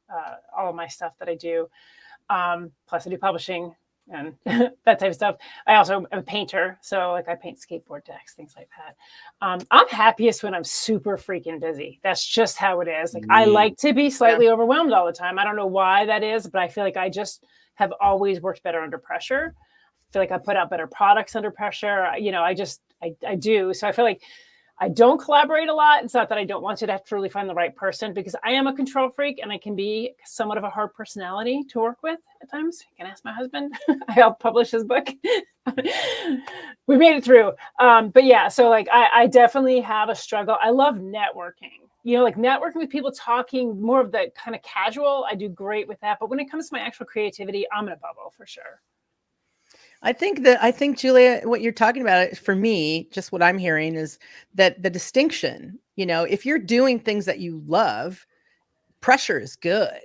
all of my stuff that I do. Plus I do publishing and that type of stuff. I also am a painter. So like I paint skateboard decks, things like that. I'm happiest when I'm super freaking busy. That's just how it is. Like I like to be slightly overwhelmed all the time. I don't know why that is, but I feel like I just have always worked better under pressure. I feel like I put out better products under pressure. I do. So I feel like I don't collaborate a lot. It's not that I don't want to truly find the right person, because I am a control freak and I can be somewhat of a hard personality to work with at times. You can ask my husband. I helped publish his book. We made it through. But yeah, so like I definitely have a struggle. I love networking. Like networking with people, talking more of the kind of casual. I do great with that. But when it comes to my actual creativity, I'm in a bubble for sure. I think Julia, what you're talking about for me, just what I'm hearing is that the distinction, if you're doing things that you love, pressure is good,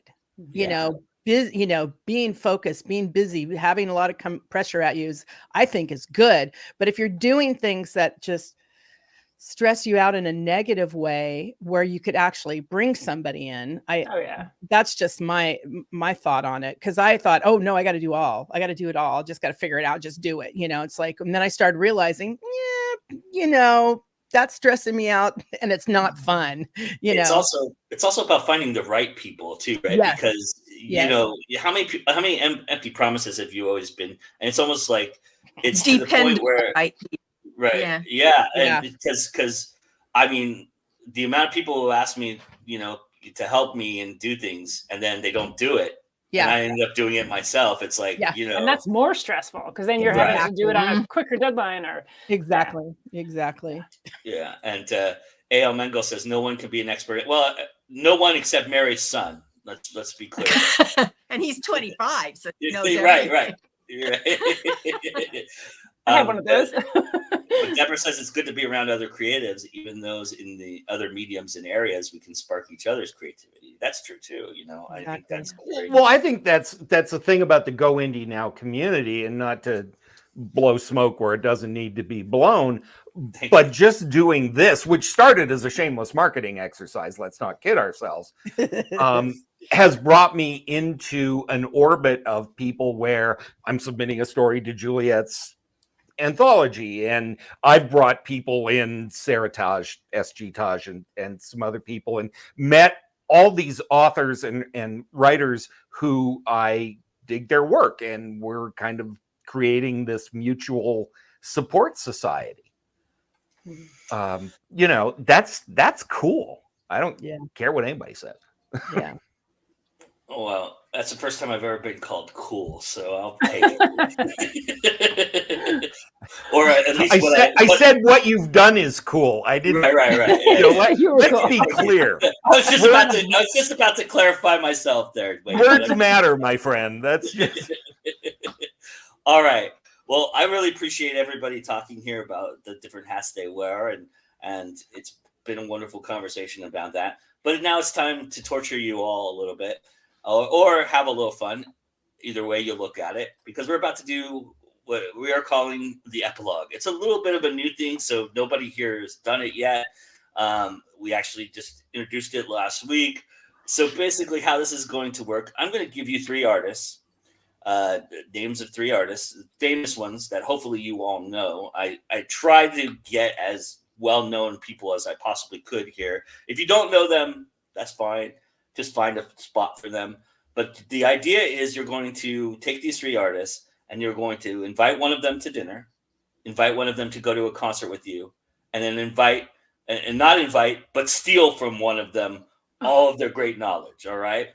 being focused, being busy, having a lot of pressure at you I think is good. But if you're doing things that just stress you out in a negative way where you could actually bring somebody in, that's just my thought on it. Cause I thought, oh no, I got to do it all. Just got to figure it out. Just do it. It's like, and then I started realizing, that's stressing me out and it's not fun. It's also about finding the right people too, right? Yes. Because how many empty promises have you always been? And it's almost like it's to the point where right. Yeah. And because I mean, the amount of people who ask me, to help me and do things, and then they don't do it. Yeah. And I end up doing it myself. It's like, and that's more stressful because then you're having to do it on a quicker deadline or. Exactly. Yeah. And A.L. Mengel says no one can be an expert. Well, no one except Mary's son. Let's be clear. And he's 25. So he knows right. Right. I have one of those. But Deborah says it's good to be around other creatives, even those in the other mediums and areas. We can spark each other's creativity. That's true too. I think that's great. Well, I think that's the thing about the Go Indie Now community, and not to blow smoke where it doesn't need to be blown, but just doing this, which started as a shameless marketing exercise, let's not kid ourselves, has brought me into an orbit of people where I'm submitting a story to Juliet's Anthology, and I've brought people in, Sara Taj, SG Taj, and some other people, and met all these authors and writers who I dig their work, and we're kind of creating this mutual support society. That's cool. I don't care what anybody says. Yeah. Oh, well, that's the first time I've ever been called cool, so I'll take it. or at least I said what you've done is cool. I didn't. Right. Let's be clear. I was just about to clarify myself there. Words matter, my friend. That's just. All right. Well, I really appreciate everybody talking here about the different hats they wear, and it's been a wonderful conversation about that. But now it's time to torture you all a little bit, or have a little fun. Either way you look at it, because we're about to do what we are calling the epilogue. It's a little bit of a new thing, so nobody here has done it yet. We actually just introduced it last week. So basically how this is going to work, I'm going to give you 3 artists, names of 3 artists, famous ones that hopefully you all know. I tried to get as well-known people as I possibly could here. If you don't know them, that's fine. Just find a spot for them. But the idea is you're going to take these 3 artists and you're going to invite one of them to dinner, invite one of them to go to a concert with you, and then not invite, but steal from one of them all of their great knowledge. All right.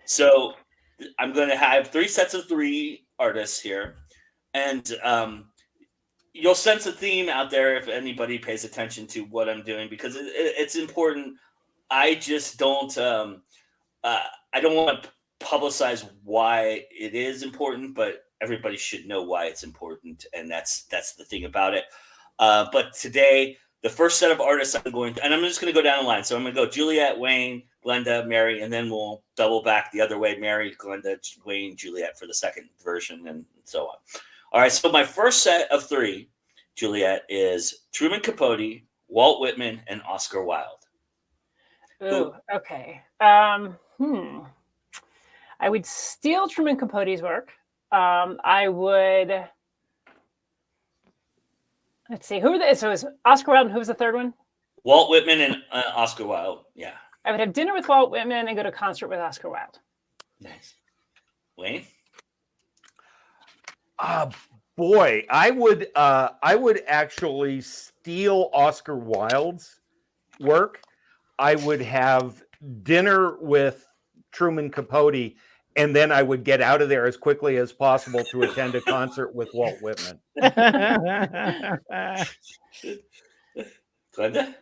So I'm going to have 3 sets of 3 artists here, and you'll sense a theme out there if anybody pays attention to what I'm doing, because it's important. I just don't, I don't want to publicize why it is important, but everybody should know why it's important, and that's the thing about it. But today, the first set of artists I'm just going to go down the line. So I'm going to go Juliet, Wayne, Glenda, Mary, and then we'll double back the other way: Mary, Glenda, Wayne, Juliet for the second version, and so on. All right. So my first set of 3, Juliet, is Truman Capote, Walt Whitman, and Oscar Wilde. Ooh, okay. I would steal Truman Capote's work. I would. Let's see. So it was Oscar Wilde, and who was the third one? Walt Whitman and Oscar Wilde. Yeah. I would have dinner with Walt Whitman and go to a concert with Oscar Wilde. Nice. Wayne? Boy, I would actually steal Oscar Wilde's work. I would have dinner with Truman Capote, and then I would get out of there as quickly as possible to attend a concert with Walt Whitman. Glenda?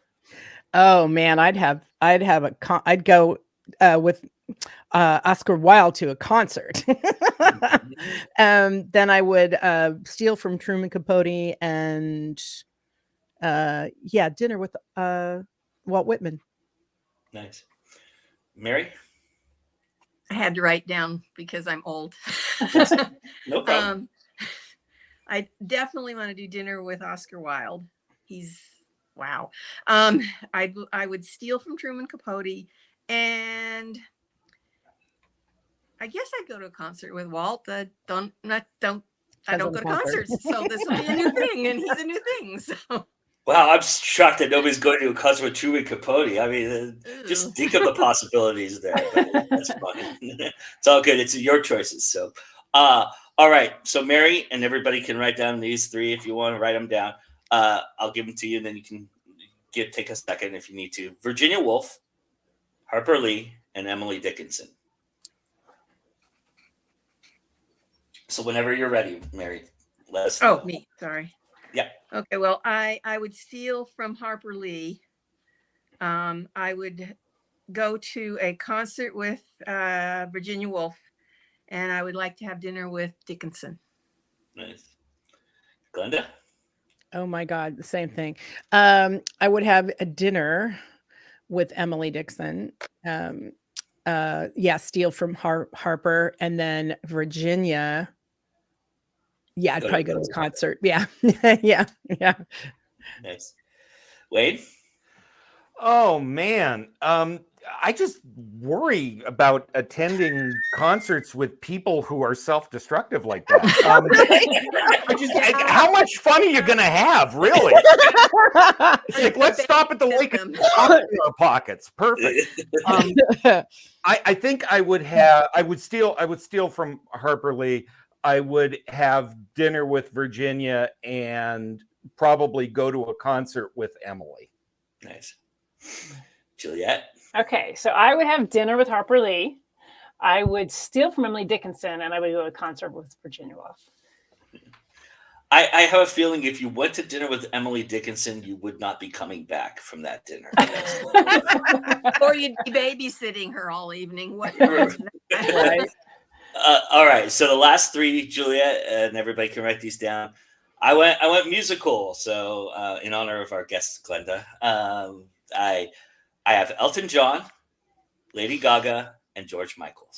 Oh man, I'd go with Oscar Wilde to a concert. Then I would steal from Truman Capote and dinner with Walt Whitman. Nice. Mary? I had to write down because I'm old. No problem. I definitely want to do dinner with Oscar Wilde. He's wow. I would steal from Truman Capote, and I guess I'd go to a concert with Walt. I don't go to concerts, so this will be a new thing, and he's a new thing. So. Wow, I'm shocked that nobody's going to a concert with Truman Capote. I mean, just think of the possibilities there. But that's fine. It's all good. It's your choices. So, all right. So, Mary, and everybody can write down these 3 if you want to write them down. I'll give them to you, and then you can take a second if you need to. Virginia Woolf, Harper Lee, and Emily Dickinson. So, whenever you're ready, Mary, let us know. Oh, me. Sorry. Yeah. Okay. Well, I would steal from Harper Lee. I would go to a concert with Virginia Woolf, and I would like to have dinner with Dickinson. Nice. Glenda? Oh my God, the same thing. I would have a dinner with Emily Dickinson. Steal from Harper, and then Virginia. Yeah, I'd probably go to a concert. Yeah. yeah. Nice. Wade? Oh man. I just worry about attending concerts with people who are self-destructive like that. How much fun are you going to have, really? Like, let's stop at the lake and pop in our pockets. Perfect. I think I would steal from Harper Lee. I would have dinner with Virginia and probably go to a concert with Emily. Nice. Juliet? Okay, so I would have dinner with Harper Lee. I would steal from Emily Dickinson, and I would go to a concert with Virginia Woolf. I have a feeling if you went to dinner with Emily Dickinson, you would not be coming back from that dinner. Or you'd be babysitting her all evening. What is that? Right. All right. So the last three, Juliet, and everybody can write these down. I went musical. So in honor of our guest Glenda, I have Elton John, Lady Gaga, and George Michael.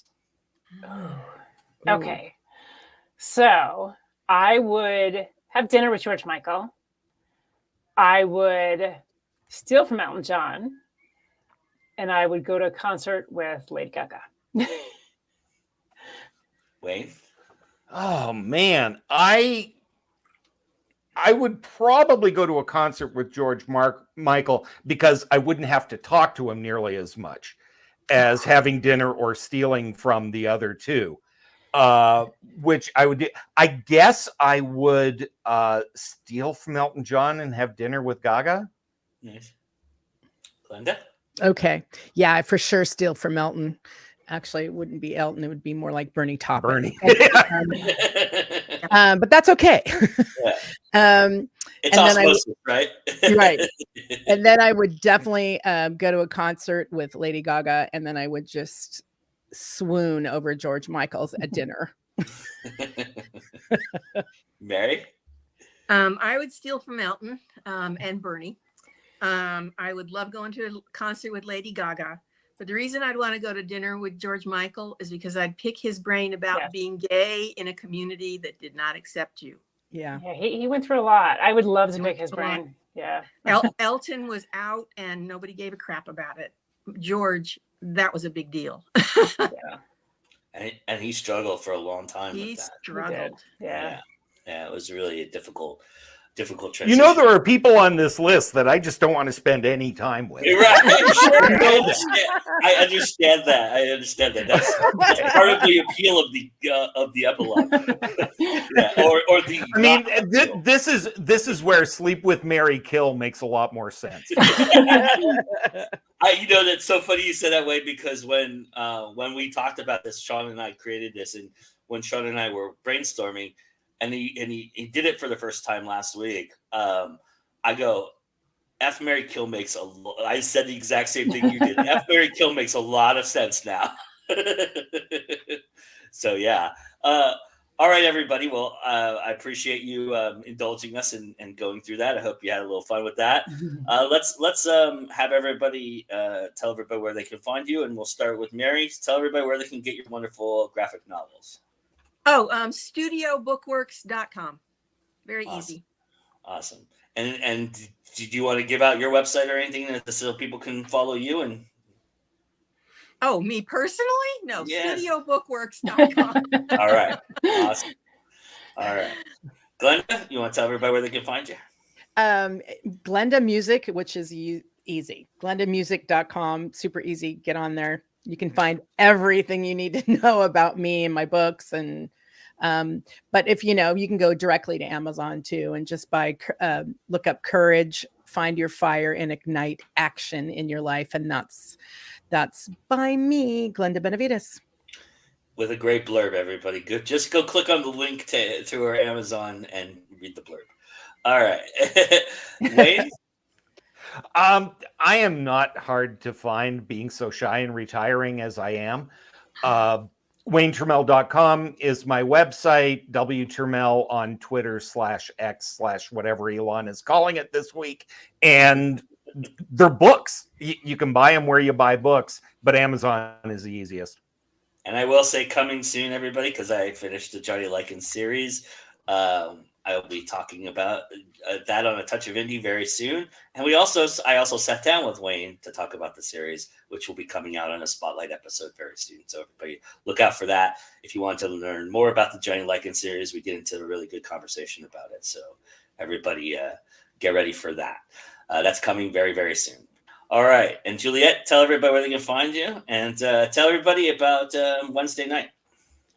Okay. So I would have dinner with George Michael. I would steal from Elton John. And I would go to a concert with Lady Gaga. Wayne? Oh man, I would probably go to a concert with George Michael because I wouldn't have to talk to him nearly as much as having dinner or stealing from the other two. Which I would do. I guess I would steal from Elton John and have dinner with Gaga. Nice. Glenda? Okay. Yeah, I for sure steal from Elton. Actually, it wouldn't be Elton. It would be more like Bernie Taupin. Bernie. But that's okay. It's and osmosis, right? Right. And then I would definitely go to a concert with Lady Gaga, and then I would just swoon over George Michael's at dinner. Mary? I would steal from Elton and Bernie. I would love going to a concert with Lady Gaga. But the reason I'd want to go to dinner with George Michael is because I'd pick his brain about being gay in a community that did not accept you. Yeah. Yeah, he went through a lot. I would love to pick his brain. Yeah. Elton was out and nobody gave a crap about it. George, that was a big deal. Yeah. And he struggled for a long time. He with that. struggled. Yeah. Yeah, it was really a difficult transition. You know, there are people on this list that I just don't want to spend any time with. You're right. I understand that. That's part of the appeal of the epilogue. Or the. I mean, this is where Sleep with Mary Kill makes a lot more sense. That's so funny you said that way, because when we talked about this, Sean and I created this, and when Sean and I were brainstorming, and he did it for the first time last week. I go, F, Marry, Kill makes I said the exact same thing you did. F, Marry, Kill makes a lot of sense now. So yeah. All right, everybody. Well, I appreciate you indulging us and going through that. I hope you had a little fun with that. Let's have everybody tell everybody where they can find you, and we'll start with Mary. Tell everybody where they can get your wonderful graphic novels. Studiobookworks.com. Very easy. Awesome. And did you want to give out your website or anything so people can follow you? And me personally? No, yes. Studiobookworks.com. All right. Awesome. All right. Glenda, you want to tell everybody where they can find you? Glenda Music, which is easy. GlendaMusic.com. Super easy. Get on there. You can find everything you need to know about me and my books. And but if you can go directly to Amazon too, and just look up Courage, Find Your Fire, and Ignite Action in Your Life. And that's by me, Glenda Benavides. With a great blurb, everybody. Good. Just go click on the link to our Amazon and read the blurb. All right. Wayne? I am not hard to find, being so shy and retiring as I am. WayneTurmel.com is my website. WTurmel on Twitter /X/ whatever Elon is calling it this week. And they're books. You can buy them where you buy books, but Amazon is the easiest. And I will say, coming soon, everybody, because I finished the Johnny Likens series. I'll be talking about that on A Touch of Indie very soon. And I also sat down with Wayne to talk about the series, which will be coming out on a spotlight episode very soon. So everybody look out for that. If you want to learn more about the Johnny Likens series, we get into a really good conversation about it. So everybody get ready for that. That's coming very, very soon. All right. And Juliet, tell everybody where they can find you, and tell everybody about Wednesday night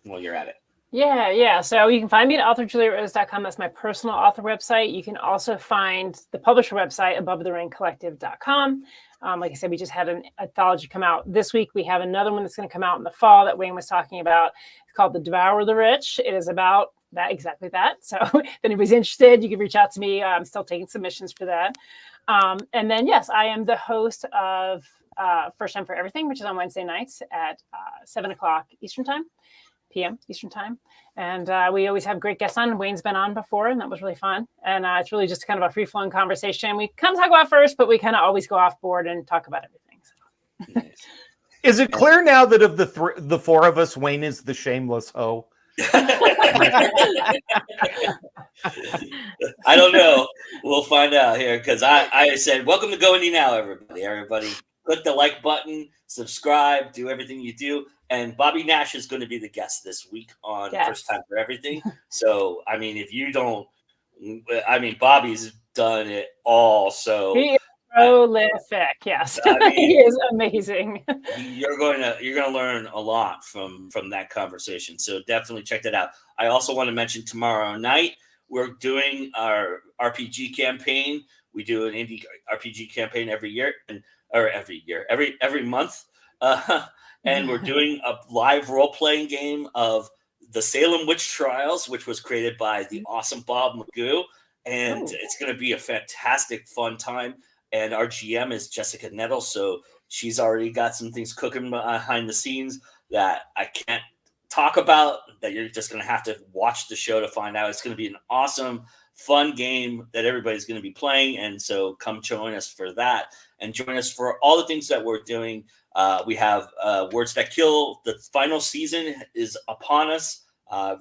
while you're at it. Yeah. So you can find me at authorjulietRose.com. That's my personal author website. You can also find the publisher website, AboveTheRainCollective.com. Like I said, we just had an anthology come out this week. We have another one that's going to come out in the fall that Wayne was talking about. It's called The Devour the Rich. It is about exactly that. So if anybody's interested, you can reach out to me. I'm still taking submissions for that. And then, yes, I am the host of First Time for Everything, which is on Wednesday nights at 7 o'clock p.m. Eastern time. And we always have great guests on. Wayne's been on before, and that was really fun. And it's really just kind of a free-flowing conversation. We kind of talk about first, but we kind of always go off board and talk about everything. So. Is it clear now that of the four of us, Wayne is the shameless hoe? I don't know. We'll find out here, because I said, welcome to Go Indie Now, everybody. Everybody, click the like button, subscribe, do everything you do. And Bobby Nash is going to be the guest this week on First Time for Everything. So, I mean, if you don't, I mean, Bobby's done it all. So he is prolific. Yes, I mean, he is amazing. You're going to learn a lot from that conversation. So definitely check that out. I also want to mention tomorrow night we're doing our RPG campaign. We do an indie RPG campaign every month. And we're doing a live role-playing game of the Salem Witch Trials, which was created by the awesome Bob Magoo. And it's going to be a fantastic, fun time. And our GM is Jessica Nettle. So she's already got some things cooking behind the scenes that I can't talk about, that you're just going to have to watch the show to find out. It's going to be an awesome, fun game that everybody's going to be playing. And so come join us for that, and join us for all the things that we're doing. We have Words That Kill. The final season is upon us.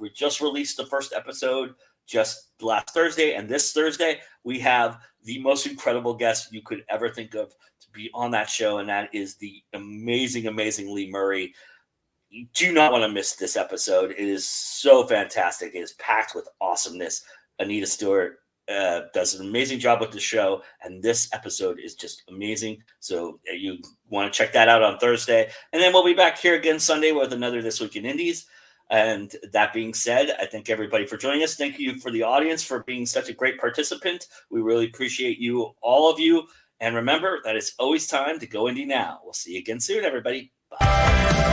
We just released the first episode just last Thursday, and this Thursday we have the most incredible guest you could ever think of to be on that show, and that is the amazing Lee Murray. You do not want to miss this episode. It is so fantastic. It is packed with awesomeness. Anita Stewart does an amazing job with the show, and this episode is just amazing. So you want to check that out on Thursday, and then we'll be back here again Sunday with another This Week in Indies. And that being said, I thank everybody for joining us. Thank you for the audience for being such a great participant. We really appreciate you, all of you. And remember that it's always time to go indie now. We'll see you again soon, everybody. Bye.